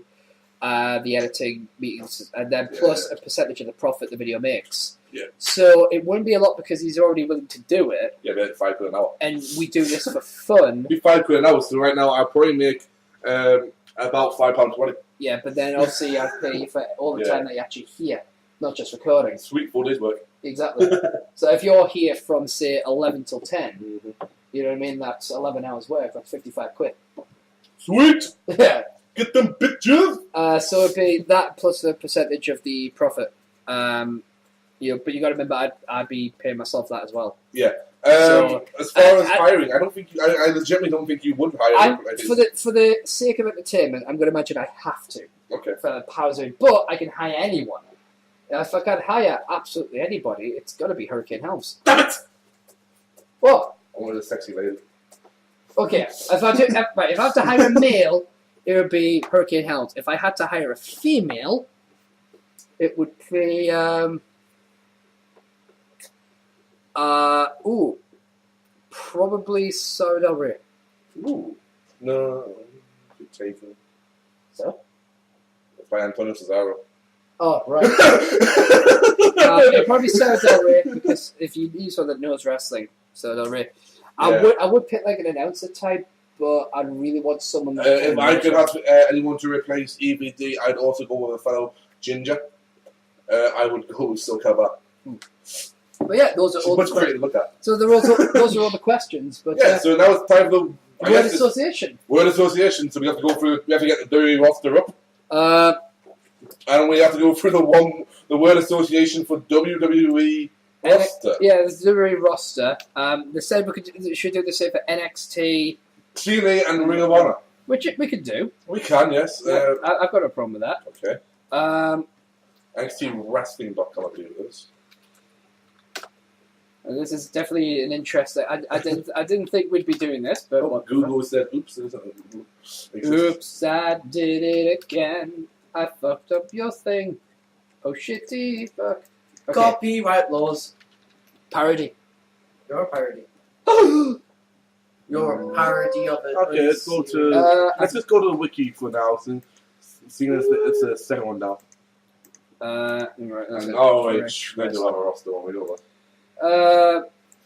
the editing meetings, and then plus a percentage of the profit the video makes. Yeah. So it wouldn't be a lot because he's already willing to do it. Yeah, but £5 an hour. And we do this for fun. It'd be £5 an hour. So right now, I'll probably make about £5.20. Yeah, but then obviously I pay you for all the time that you're actually here, not just recording. Sweet 4 days work. Exactly. So if you're here from say 11 till 10, you know what I mean? That's 11 hours work. That's £55. Sweet. Yeah. Get them pictures. So it'd be that plus the percentage of the profit. But you got to remember, I'd be paying myself that as well. Yeah. So, as far as hiring, I don't think I legitimately don't think you would hire. For the sake of entertainment, I'm going to imagine I have to. Okay. For the powers of, but I can hire anyone. If I can hire absolutely anybody, it's got to be Hurricane Helms. Damn it! What? I want a sexy lady. Okay. If I have to hire a male, it would be Hurricane Helms. If I had to hire a female, it would be probably Sarah Del Rey. Ooh. No. Good taken. So? By Antonio Cesaro. Oh, right. It'd probably Sarah Del Rey, because if you need someone that knows wrestling, Sarah Del Rey. I would pick like an announcer type, but I'd really want someone that if I could have anyone to replace EVD, I'd also go with a fellow Ginger. I would go with Silkaba. But yeah, those are all the much great to look at. So those are all the questions. But yeah, so now it's time for the word association. Word association. So we have to go through. We have to get the WWE roster up. And we have to go through the word association for WWE roster. Yeah, the WWE roster. They said we should do the same for NXT, TNA, and Ring of Honor. Which we could do. We can, yes. Yeah, I've got no problem with that. Okay. NXTWrestling.com, I believe it is. And this is definitely an interest. I didn't think we'd be doing this, but Google said, "Oops, oops, I did it again. I fucked up your thing. Oh shitty fuck." Okay. Copyright laws. Parody. You're a parody. You're a parody of it. Okay, let's go to. Let's just go to the wiki for now, seeing as it's the second one now. Right, wait, they do have a roster one. We don't know.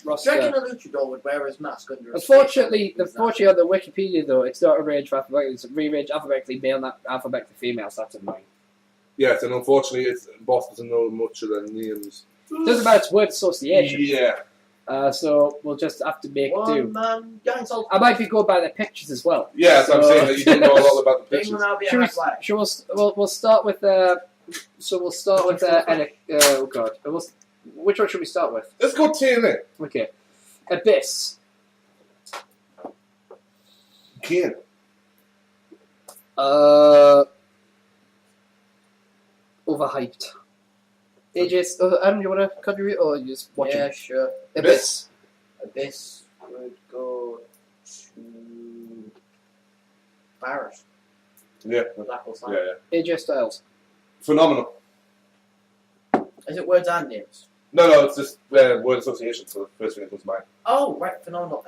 Roster. Do you reckon a luchador would wear his mask under his Unfortunately on the Wikipedia though, it's not arranged alphabetically. It's rearranged alphabetically male, not alphabetically female. So that's annoying. Yes, and unfortunately, Boss doesn't know much of their names. Doesn't matter. It's word association. Yeah. So we'll just have to make do. Man, I might be going by their pictures as well. Yeah, so I'm saying that you don't know a lot about the pictures. We'll start with we'll start with oh god. Which one should we start with? Let's go TNA. Okay. Abyss. Kane. Overhyped. AJ, Adam, you want to contribute or you just watch it? Yeah, sure. Abyss. Abyss would go to Barrett. Yeah. Yeah. AJ Styles. Phenomenal. Is it words and names? No, it's just word association, so the first thing that comes to mind. Oh, right, phenomenal.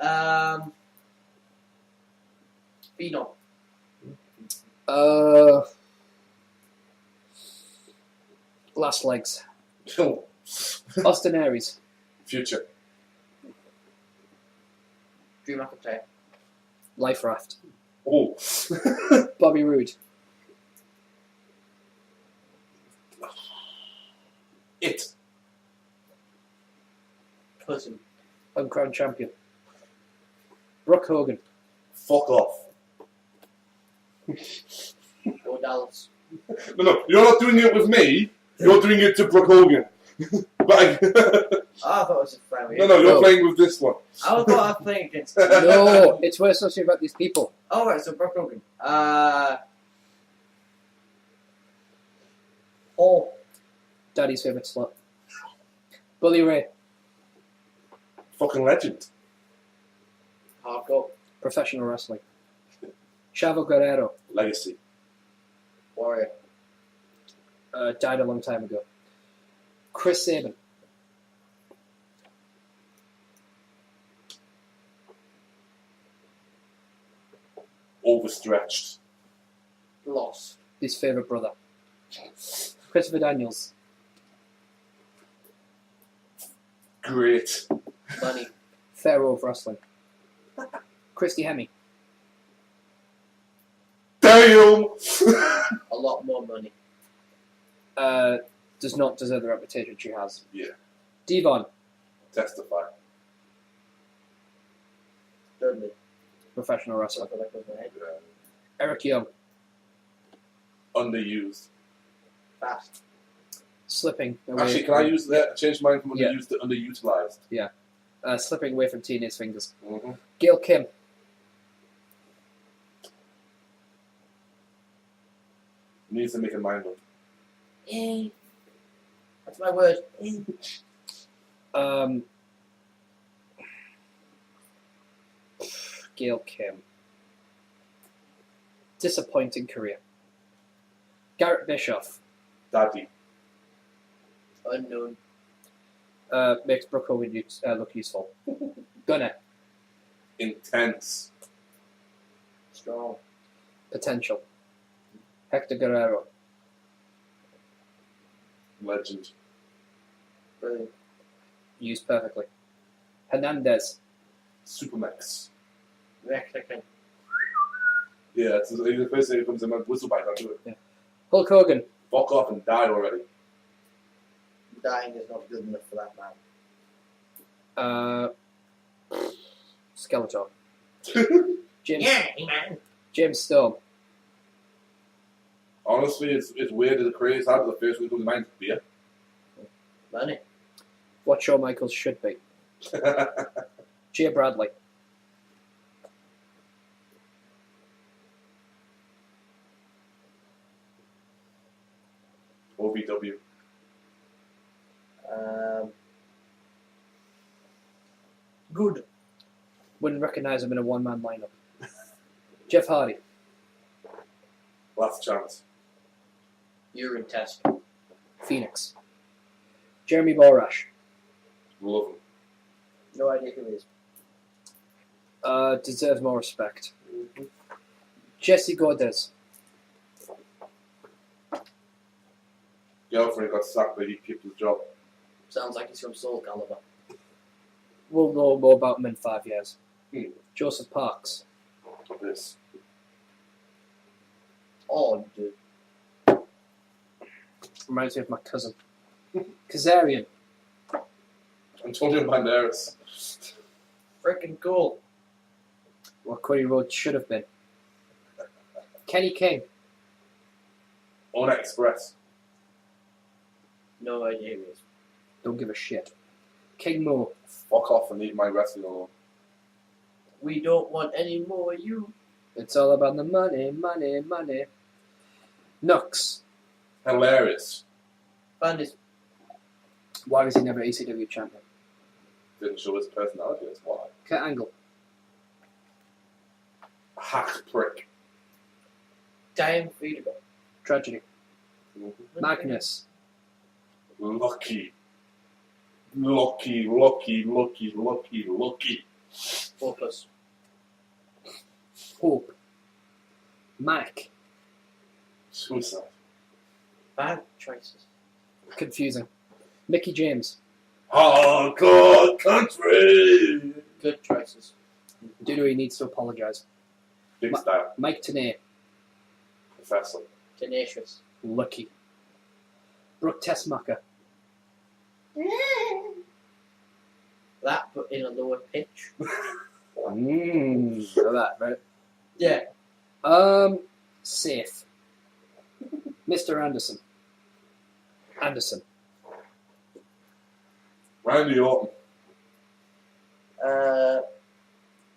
Phenom. Last legs. Oh. Austin Aries. Future. Drew McIntyre. Life Raft. Oh. Bobby Roode. It. Pussy. Uncrowned champion. Brooke Hogan. Fuck off. Or Dallas. No, you're not doing it with me. You're doing it to Brooke Hogan. I thought it was a friendly. No, you're playing with this one. I thought I was playing against. No, it's worth associating about these people. Oh, right, so Brooke Hogan. Daddy's favourite slot. Bully Ray. Fucking legend. Hardcore. Professional wrestling. Chavo Guerrero. Legacy. Warrior. Died a long time ago. Chris Sabin. Overstretched. Lost. His favourite brother. Christopher Daniels. Great. Money. Pharaoh of Wrestling. Christy Hemme. Damn! A lot more money. Does not deserve the reputation she has. Yeah. Devon. Testify. Dudley. Professional wrestler. Something like that. Yeah. Eric Young. Underused. Fast. Slipping away. Actually, can I use that? Change mine from Yeah. underused to underutilized. Slipping away from Tina's fingers. Mm-hmm. Gail Kim. Needs to make a mind up. That's my word. Gail Kim. Disappointing career. Garrett Bischoff. Daddy. Unknown. Makes Brooke Hogan look useful. Gunner. Intense. Strong. Potential. Hector Guerrero. Legend. Brilliant. Used perfectly. Hernandez. Supermax. Mexican. Yeah, it's the first thing that comes in my whistle bite, I'll do it. Hulk Hogan. Fuck off and die already. Dying is not good enough for that man. Skeletor. James, man. James Storm. Honestly, it's weird that the career is hard, but the first one that comes to mind is beer. Money. What Shawn Michaels should be. Jay Bradley. OVW. Good. Wouldn't recognise him in a one-man lineup. Jeff Hardy. Last chance. Urine test. Phoenix. Jeremy Borash. Love him. No idea who he is. Deserves more respect. Jesse Godez. Girlfriend got sacked, but he kept his job. Sounds like he's from Soul Calibur. We'll know more about him in 5 years. Hmm. Joseph Parks. This. Oh, dude. Reminds me of my cousin. Kazarian. Antonio Banderas. Freaking cool. What Cody Rhodes should have been. Kenny King. On Express. No idea who he is. Don't give a shit. King Mo. Fuck off and leave my wrestling alone. We don't want any more you. It's all about the money, money, money. Nux. Hilarious. Find his. Why was he never ECW champion? Didn't show his personality, that's why. Kurt Angle. Hack prick. Damn Friedel. Tragedy. Mm-hmm. Magnus. Lucky. 4+. Hope. Mac. Suicide. Bad choices. Confusing. Mickey James. Hardcore country. Good choices. Dude, he needs to apologise. Big style. Mike Tenay. Professor. Tenacious. Lucky. Brooke Tessmacher. That, but in a lower pitch. Know that, right? Yeah. Safe. Mr. Anderson. Anderson. Randy Orton.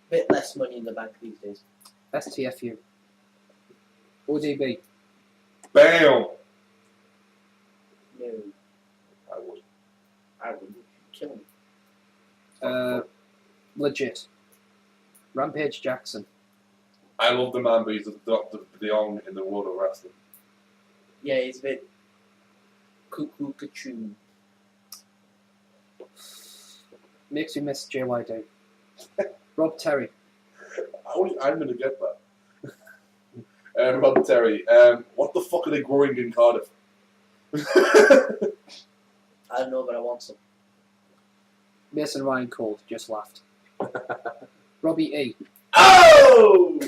Bit less money in the bank these days. STFU. ODB. Bam. No, I would. I wouldn't kill him. Legit. Rampage Jackson. I love the man, but he's the Dr. Beyond in the world of wrestling. Yeah, he's a bit cuckoo cuckoo. Makes me miss JYD. Rob Terry. I'm going to get that. Rod Terry. What the fuck are they growing in Cardiff? I don't know, but I want some. Mason Ryan Cole just laughed. Robbie E. Oh!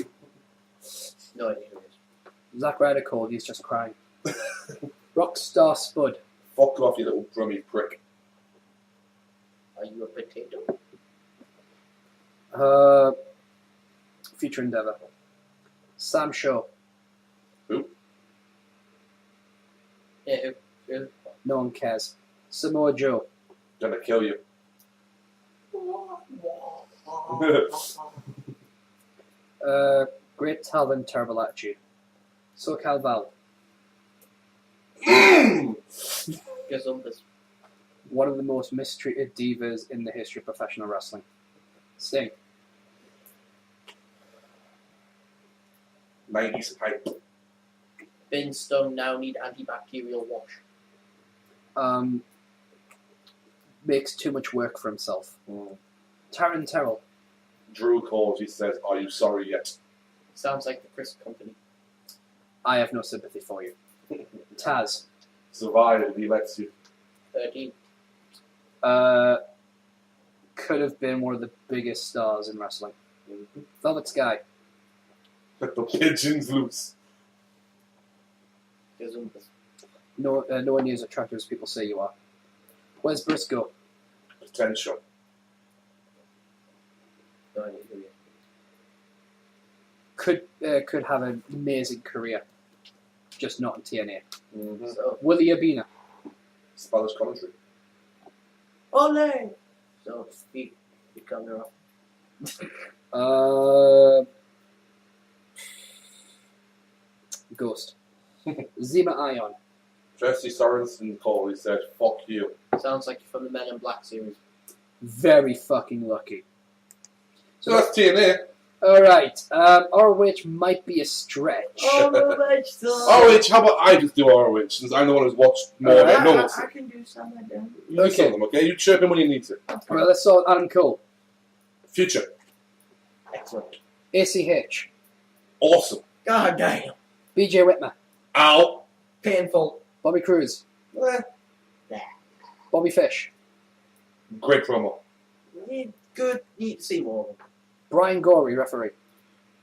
No idea who it is. Zack Ryder Cole, he's just crying. Rockstar Spud. Fuck off, you little drummy prick. Are you a potato? Future Endeavour. Sam Shaw. Who? Yeah, who? No one cares. Samoa Joe. Gonna kill you. Great talent, terrible attitude. SoCal Val. Gazumbas. One of the most mistreated divas in the history of professional wrestling. Sting. 90s hype. Bin Stone now need antibacterial wash. Makes too much work for himself. Taryn Terrell. Drew calls, he says, are you sorry yet? Sounds like the Chris Company. I have no sympathy for you. Taz. Survived, he lets you. 13. Could have been one of the biggest stars in wrestling. Velvet Sky. Let the pigeons loose. Gazumbas. No one near as attractive as people say you are. Where's Briscoe? Potential. No idea who he is. Could have an amazing career. Just not in TNA. So, Willie Abina. Spanish commentary. Ole! So, speak. Become your Ghost. Zima Ion. Jesse Sorensen called, he said, fuck you. Sounds like you're from the Men in Black series. Very fucking lucky. So that's TNA. Alright, ROH might be a stretch. ROH, how about I just do ROH, since I'm the one who's watched more than no one. I can do some of them. You do some of them, okay? You chirp in when you need to. Alright, let's start with Adam Cole. Future. Excellent. ACH. Awesome. God damn. BJ Whitmer. Ow. Painful. Bobby Cruz. Bobby Fish. Great promo. Good. Need to see more of them. Brian Gorey, referee.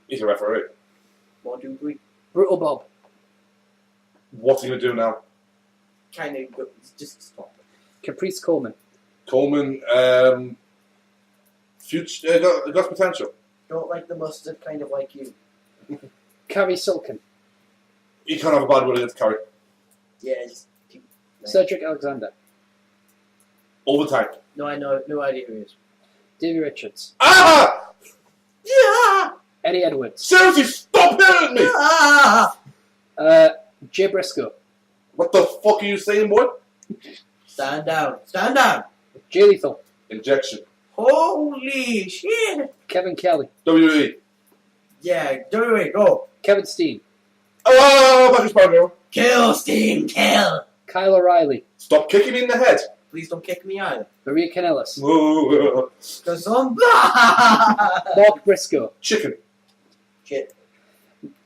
He's a referee. 1, 2, 3. Brutal Bob. What's he going to do now? Kind of good. Just stop. Caprice Coleman. Coleman, future, got potential. Don't like the mustard, kind of like you. Carrie Silken. He can't have a bad word against Carrie. Yeah, just keep. Cedric Alexander. Overtime. No, I know. No idea who he is. Davey Richards. Ah! Yeah! Eddie Edwards. Seriously, stop hitting me! Ah! Jay Briscoe. What the fuck are you saying, boy? Stand down. Stand down. Jay Lethal. Injection. Holy shit! Kevin Kelly. WWE. Yeah, do it. Go. Kevin Steen. Oh, Marcus Barnero. Kill, Steam, kill. Kyle O'Reilly. Stop kicking me in the head. Please don't kick me either. Maria Kanellis. Ooh, Cause I'm Mark Briscoe. chicken. Shit.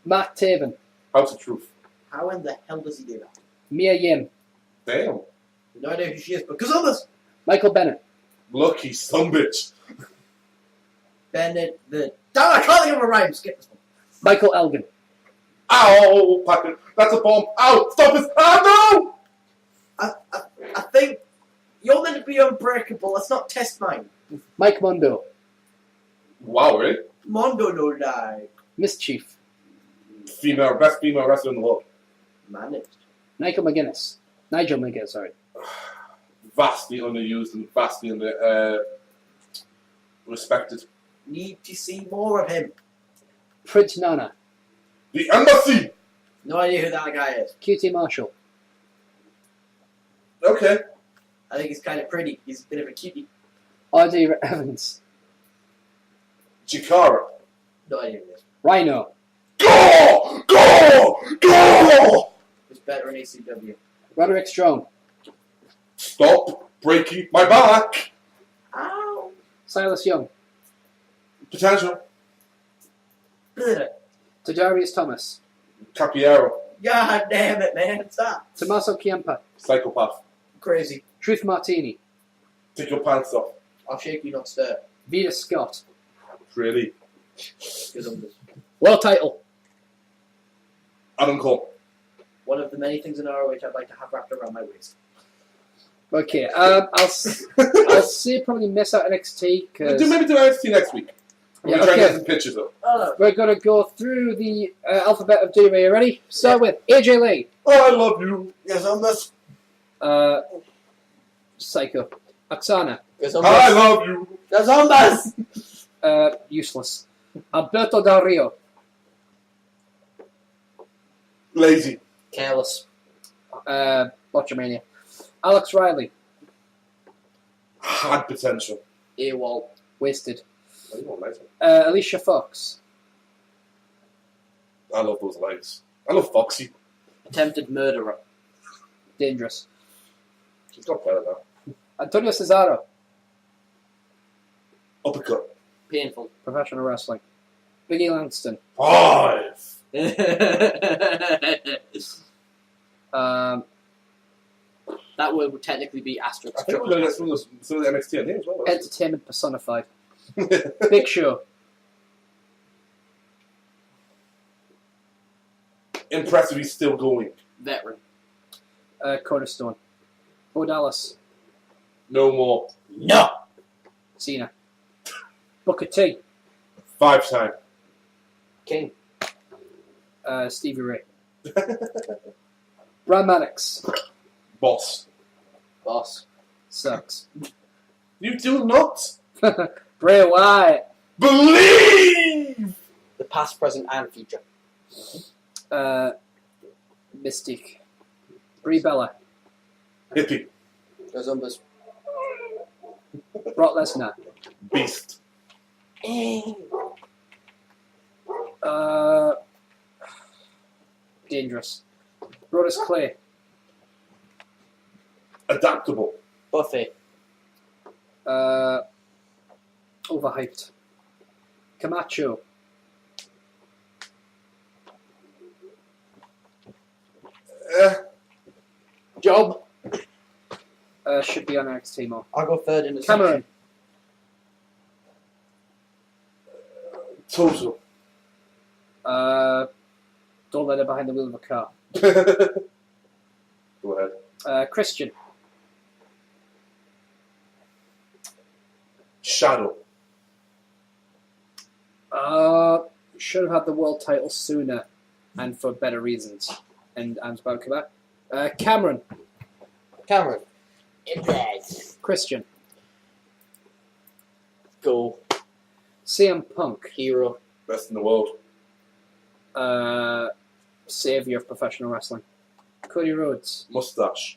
Matt Taven. House of Truth. How in the hell does he do that? Mia Yim. Damn. No idea who she is, but Gazumbas! Michael Bennett. Lucky son bitch. Bennett the. Damn, I can't think of a rhyme. Skip this one. Michael Elgin. Ow, Patrick. That's a bomb. Ow, stop it. Oh, I think you're meant to be unbreakable. Let's not test mine. Mike Mondo. no. Wow, really? Mondo no die. Mischief. Best female wrestler in the world. Managed. Nigel McGuinness. Sorry. Vastly underused and vastly respected. Need to see more of him. Prince Nana. The Embassy! No idea who that guy is. QT Marshall. Okay. I think he's kind of pretty. He's a bit of a cutie. RD Evans. Chikara. No idea who he is. Rhino. Go! Go! Go! Who's better in ACW? Roderick Strong. Stop breaking my back! Ow! Silas Young. Potential. Ugh. Tadarius Thomas. Capiero. God damn it, man. Stop. Tommaso Ciampa. Psychopath. Crazy. Truth Martini. Take your pants off. I'll shake you, not stir. Vita Scott. Really. World title. Adam Cole. One of the many things in ROH I'd like to have wrapped around my waist. Okay, I'll say probably miss out NXT because Maybe do NXT next week. We're Yeah, trying to okay. get some pictures up. Oh, we're gonna go through the alphabet of doom. Are you ready? Start with AJ Lee. Oh, I love you. yes, I'm this. Psycho. Oksana. Yes, I'm I love you. Yes, I'm this. Useless. Alberto Del Rio. Lazy. Careless. Botchamania. Alex Riley. Had potential. AWOL. Wasted. Oh, nice one. Alicia Fox. I love those legs. I love Foxy. Attempted murderer. Dangerous. She's got better now. Antonio Cesaro. Uppercut. Painful. Professional wrestling. Biggie Langston. 5. That word would technically be asterisk. I think we're going to get some of the NXT in here as well. Entertainment personified. Big Show. Impressive, he's still going. Veteran. Cornerstone. Bo Dallas. No more. No. Cena. Booker T. 5-time. King. Stevie Ray. Brian Maddox. Boss. Boss. Sucks. You do not Bray Wyatt. believe. The past, present, and future. Mystique. Brie Bella. Hippie. Gazumbas. Brock Lesnar. Beast. Dangerous. Brodus Clay. Adaptable. Buffy. Overhyped. Camacho. Job. Should be on NXT more. I'll go third in the Cameron. Total. Don't let her behind the wheel of a car. Go ahead. Christian. Shadow. Should have had the world title sooner and for better reasons. And I'm about to come back. Cameron. Cameron. Christian. Go. CM Punk. Hero. Best in the world. Savior of professional wrestling. Cody Rhodes. Mustache.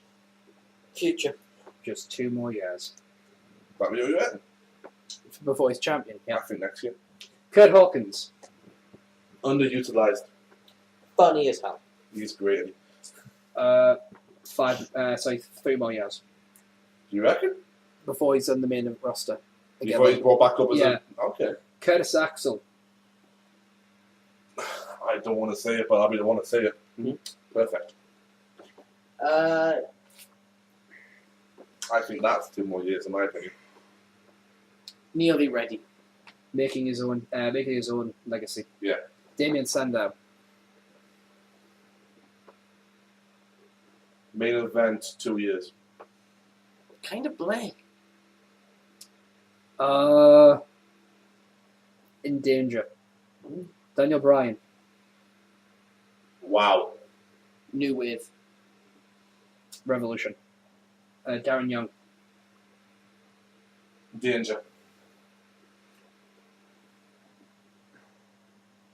Future. Just 2 more years That be what you reckon? before he's champion. I think next year. Kurt Hawkins. Underutilized. Funny as hell. He's great. 3 more years Do you reckon? before he's on the main roster. Again, Before he's brought back up as Yeah. Okay. Curtis Axel. I don't want to say it, but I want to say it. Mhm. Perfect. I think that's 2 more years, in my opinion. Nearly ready. Making his own legacy. Yeah. Damien Sandow. Main event, 2 years. Kind of blank. In danger. Daniel Bryan. Wow. New wave. Revolution. Darren Young. Danger.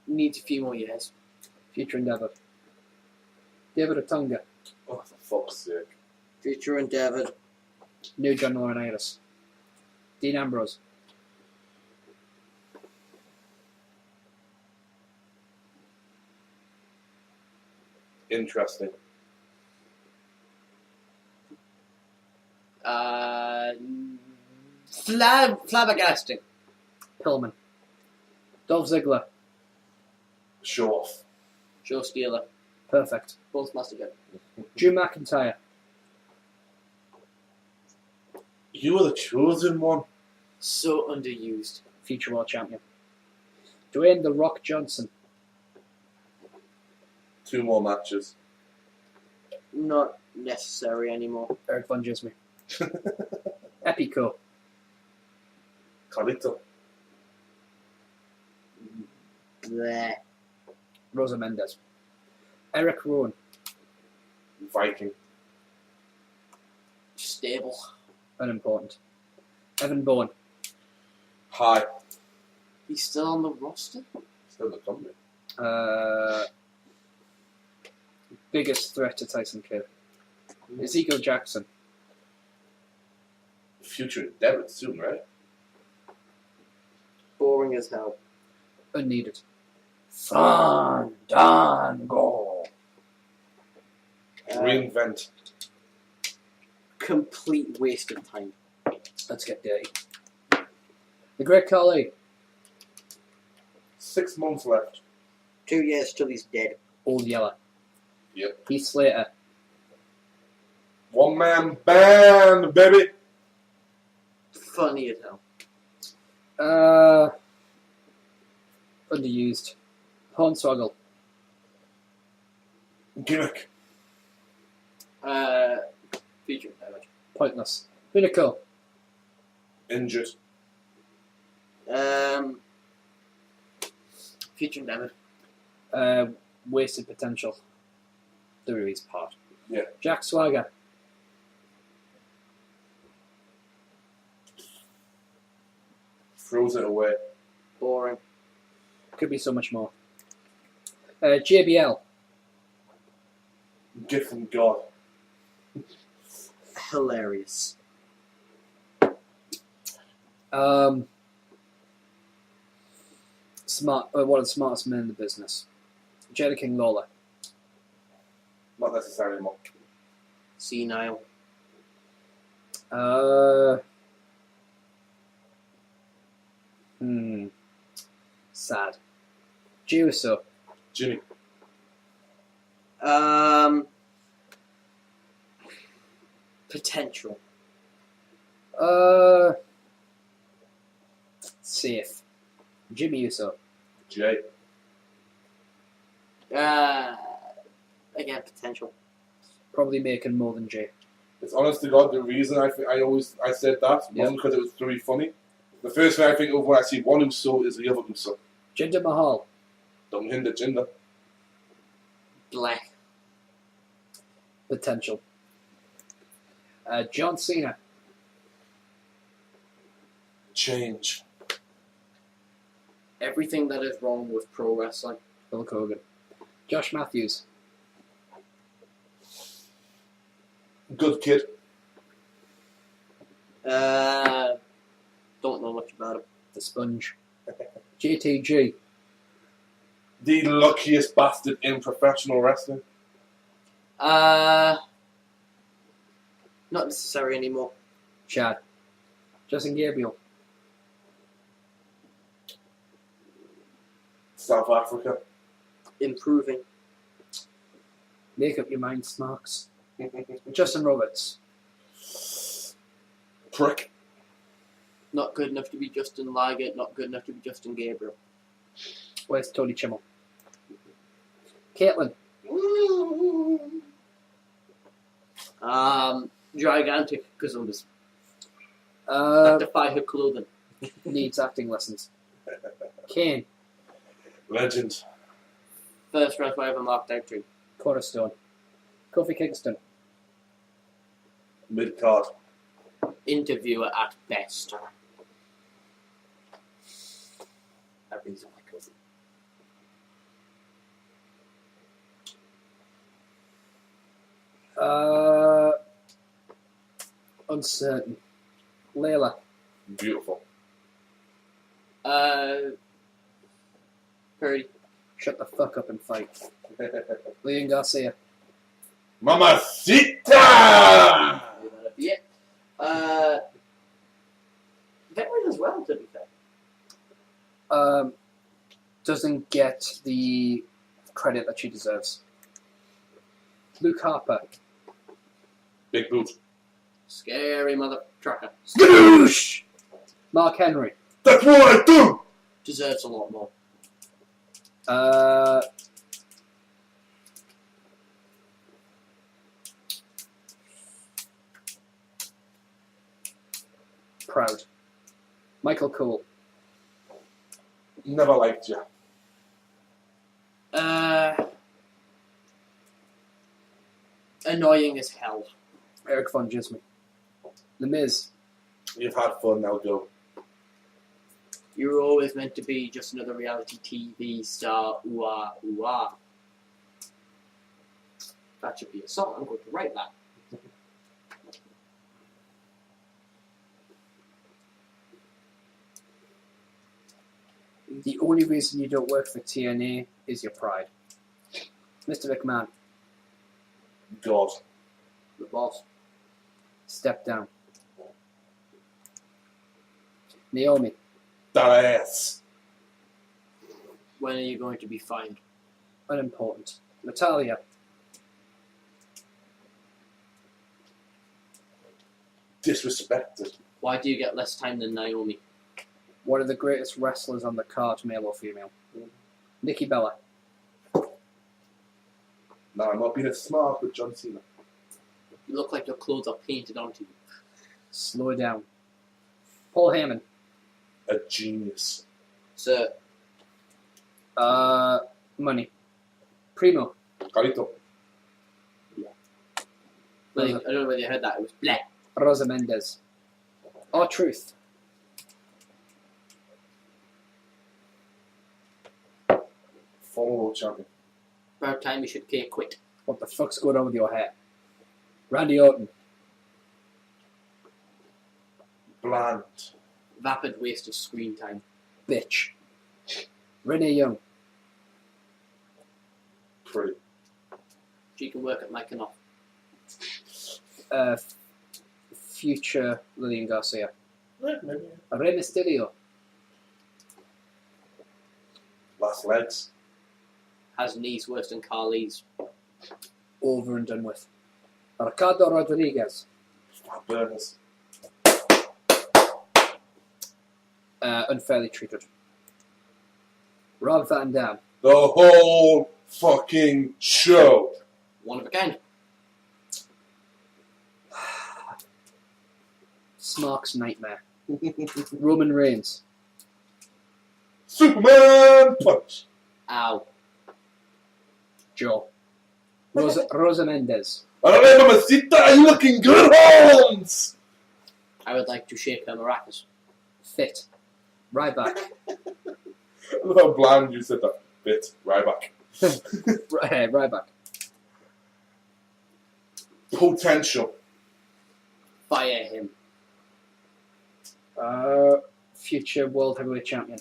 Needs a few more years. Future Endeavour. David Otunga. Oh, for fuck's sake. Future endeavored. New John Laurinaitis. Dean Ambrose. Interesting. Flabbergasting. Pillman. Dolph Ziggler. Show off. Joe Steeler. Perfect. Both must have been. Drew McIntyre. You were the chosen one. So underused. Future World Champion. Dwayne The Rock Johnson. 2 more matches. Not necessary anymore. Eric Von Gismy. Epico. Carlito. Bleh. Rosa Mendes. Eric Rowan. Viking. Stable. Unimportant. Evan Bourne. High. He's still on the roster? Still in the company. Biggest threat to Tyson Kidd. Ezekiel Jackson. Future endeavor soon, right? Boring as hell. Unneeded. Fandango. Reinvent. Complete waste of time. Let's get dirty. The Great Khali. 6 months left. 2 years till he's dead. Old Yeller. Yep. Heath Slater. 1-man band, baby. Funny as hell. Underused. Hornswoggle. Gimmick. Future damage. Pointless. Pinnacle. Injured. Future damage. Wasted potential. WWE's part. Yeah. Jack Swagger. Throws it away. Boring. Could be so much more. JBL. Gift from God. Hilarious. Smart. One of the smartest men in the business. Jerry King Lawler. Not necessarily more. Senile. Sad. Juiso. Jimmy. Potential. Safe. Jimmy Uso. Jay. Again, potential. Probably making more than Jay. It's honest to God, the reason I said that wasn't because it was very funny. The first thing I think of when I see one Uso is the other Uso. Jinder Mahal. Don't hinder Jinder. Black. Potential. John Cena. Change. Everything that is wrong with pro wrestling. Hulk Hogan. Josh Matthews. Good kid. Don't know much about him. The Sponge. JTG. The luckiest bastard in professional wrestling. Not necessary anymore. Chad. Justin Gabriel. South Africa. Improving. Make up your mind, Smarks. Justin Roberts. Prick. Not good enough to be Justin Liger. Not good enough to be Justin Gabriel. Where's Tony Chimmel? Caitlin. Gigantic gazumbas. That defy her clothing. Needs acting lessons. Kane. Legend. First wrestler I ever marked out to. Cornerstone. Kofi Kingston. Mid-card. Interviewer at best. That brings up my cousin. Uncertain. Layla. Beautiful. Purdy. Shut the fuck up and fight. Leon Garcia. Mamacita! That'd be it. Veteran as well, to be fair. Doesn't get the credit that she deserves. Luke Harper. Big boot. Scary mother trucker. Skadoosh! Mark Henry. That's what I do! Deserves a lot more. Proud. Michael Cole. Never liked you. Annoying as hell. Eric Von Gismy. The Miz. You've had fun, now go. You were always meant to be just another reality TV star. Ooh ah, ooh ah. That should be a song. I'm going to write that. The only reason you don't work for TNA is your pride. Mr. McMahon. God. The boss. Step down. Naomi. That ass. When are you going to be fined? Unimportant. Natalia. Disrespected. Why do you get less time than Naomi? One of the greatest wrestlers on the card, male or female. Nikki Bella. Nah, I'm not being as smart with John Cena. You look like your clothes are painted onto you. Slow down. Paul Heyman. A genius. Sir, Money. Primo. Carito. I don't know whether you heard that. It was bleh. Rosa Mendez. R-Truth. Former world champion. About time you should quit. What the fuck's going on with your hair? Randy Orton. Bland. Vapid waste of screen time. Bitch. Renee Young. Pretty. She can work at Mike and off. Future Lillian Garcia. Maybe. Rey Mysterio. Last legs. Has knees worse than Carly's. Over and done with. Ricardo Rodriguez. Fat burners. Unfairly treated. Rob Van Dam. The whole fucking show. One of a kind. Smark's Nightmare. Roman Reigns. Superman punch. Ow. Joe. Rosa Mendez. Alright, mamacita, are you looking good, Holmes? I would like to shake her maracas. Fit. Ryback. I love how bland you said that bit. Ryback. Ryback. Potential. Fire him. Future World Heavyweight Champion.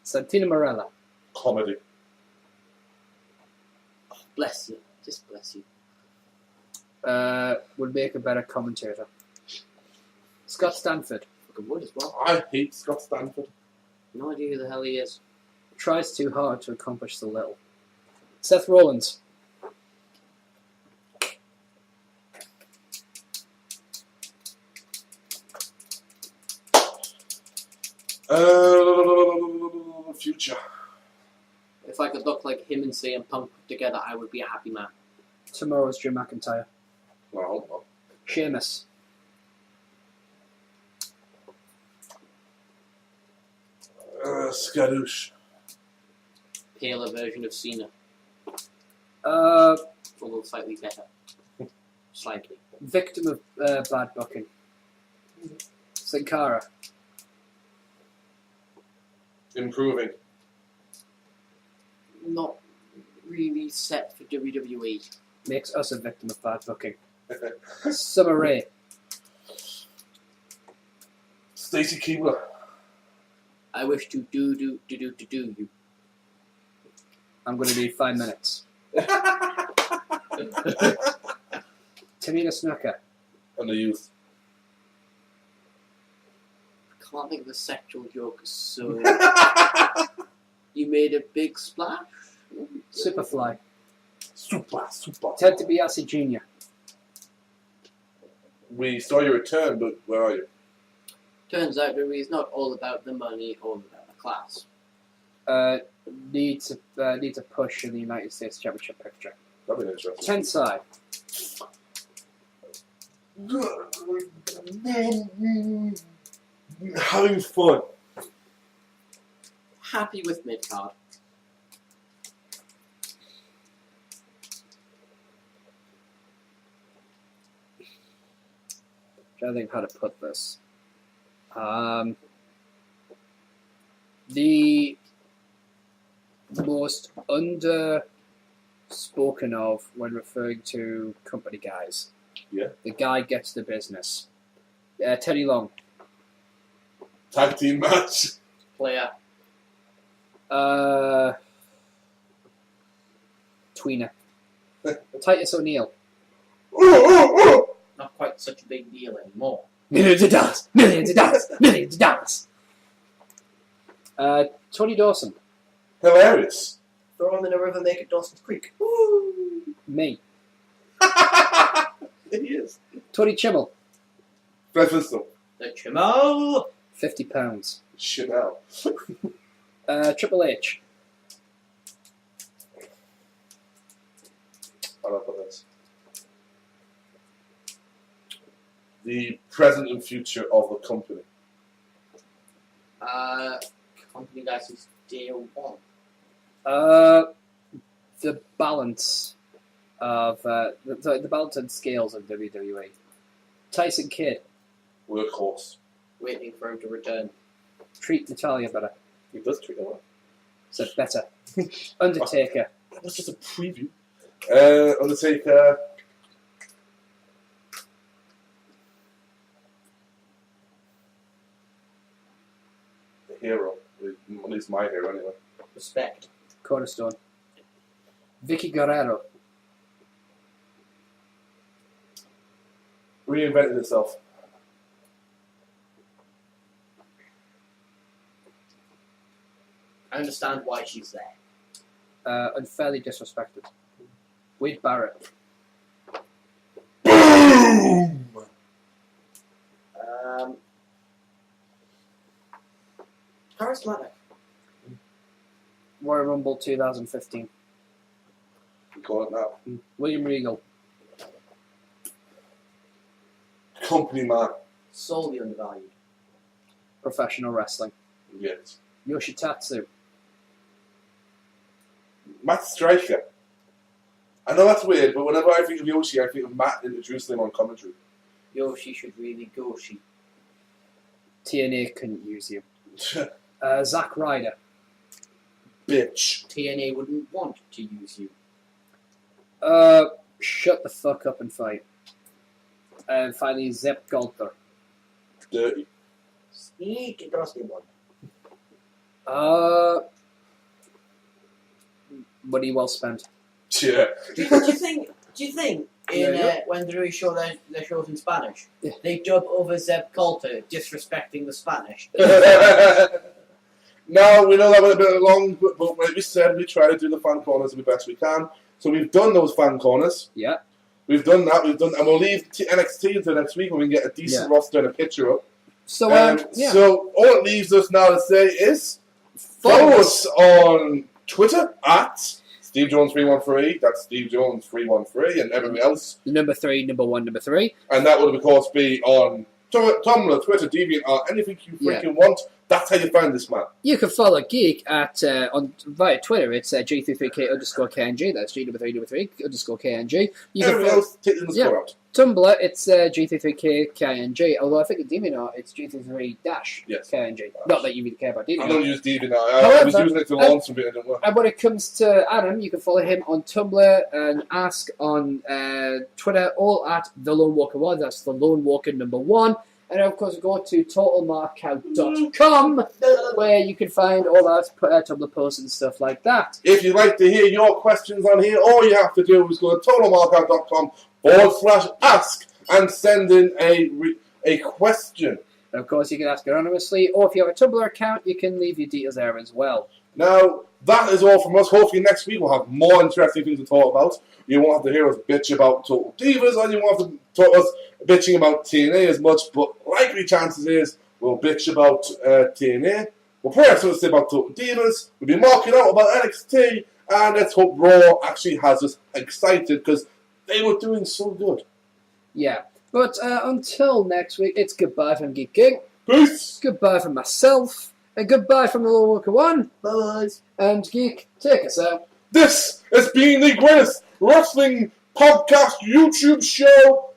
Santino Marella. Comedy. Oh, bless you. Just bless you. Would make a better commentator. Scott Stanford. Fucking would as well. I hate Scott Stanford. No idea who the hell he is. Tries too hard to accomplish so little. Seth Rollins. Future. If I could look like him and CM Punk put together, I would be a happy man. Tomorrow's Drew McIntyre. Well. Sheamus. Skadoosh. Paler version of Cena. Although slightly better. Slightly. Victim of bad booking. Sin Cara. Improving. Not really set for WWE. Makes us a victim of bad booking. Summer Rae. Stacey Keebler. I wish to do you. I'm going to need 5 minutes. Tamina Snuka. And the youth. Can't think of a sexual joke, so... You made a big splash? Superfly. Super. Ted DiBiase Jr. We saw your return, but where are you? Turns out that it's not all about the money or about the class. Need to push in the United States Championship picture. That'd be interesting. Tensai. Having fun. Happy with mid-card. I think how to put this. The most under-spoken of when referring to company guys. Yeah. The guy gets the business. Teddy Long. Tag team match. Player. Tweener. Titus O'Neil. Not quite such a big deal anymore. Millions of dollars. Millions of dollars. Millions of dollars. Tony Dawson. Hilarious. Throw him in a river, make it Dawson's Creek. Woo! Me. He is. Tony Chimmel. Breakfast. The Chimmel! £50. Chanel. Triple H. How do I put this? The present and future of the company. Company guys who's day one. The balance of the balance and scales of WWE. Tyson Kidd. Workhorse. Waiting for him to return. Treat Natalia better. He does treat her well. Said better. Undertaker. That was just a preview. Undertaker. The hero. At least my hero, anyway. Respect. Cornerstone. Vicky Guerrero. Reinvented itself. I understand why she's there. Unfairly disrespected. Wade Barrett. Boom! Charismatic. Royal Rumble 2015. We call it now. William Regal. Company man. Solely undervalued. Professional wrestling. Yes. Yoshitatsu. Matt Striker. I know that's weird, but whenever I think of Yoshi, I think of Matt introducing him on commentary. Yoshi should really go. TNA couldn't use you. Zack Ryder. Bitch. TNA wouldn't want to use you. Shut the fuck up and fight. And finally, Zep Goldberg. Dirty. Sneaky trusty one. Money well spent. Yeah. Do you think when they show their shows in Spanish, they dub over Zeb Coulter disrespecting the Spanish? No, we know that went a bit long, but like we said, we try to do the fan corners the best we can. So we've done those fan corners. Yeah. We've done that. And we'll leave NXT until next week when we can get a decent roster and a picture up. So, So all it leaves us now to say is follow us on Twitter at SteveJones313. That's SteveJones313, and everything else. Number 3, number 1, number 3. And that would, of course, be on Tumblr, Twitter, DeviantArt, anything you freaking want. That's how you find this man. You can follow Geek at via Twitter. It's G33K_KNG. That's G33_KNG. You can Everything else, take the score out. Tumblr, it's G33KNG. Although I think at DeviantArt, it's G33-KNG. Yes. Not that you really care about I DeviantArt. don't use DeviantArt. I was using it to launch something and it didn't work. And when it comes to Adam, you can follow him on Tumblr and ask on Twitter, all at The Lone Walker 1. That's The Lone Walker number 1. And of course, go to TotalMarkout.com, where you can find all our Tumblr posts and stuff like that. If you'd like to hear your questions on here, all you have to do is go to TotalMarkout.com/ask and send in a question. And of course, you can ask anonymously, or if you have a Tumblr account, you can leave your details there as well. Now, that is all from us. Hopefully next week we'll have more interesting things to talk about. You won't have to hear us bitch about Total Divas, and you won't have to talk us bitching about TNA as much, but likely chances is we'll bitch about TNA. We'll probably have something to say about Total Divas. We'll be marking out about NXT, and let's hope Raw actually has us excited, because they were doing so good. Yeah. But until next week, it's goodbye from Geek King. Peace! Goodbye from myself. And goodbye from the Lone Worker One. Bye. And Geek, take us out. This has been the greatest wrestling podcast YouTube show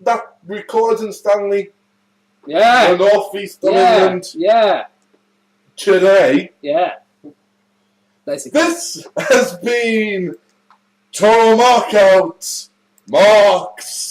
that records in Stanley, Yeah. the northeast of Yeah. England, Yeah. today. Yeah. Basically. This has been Total Markout Marks.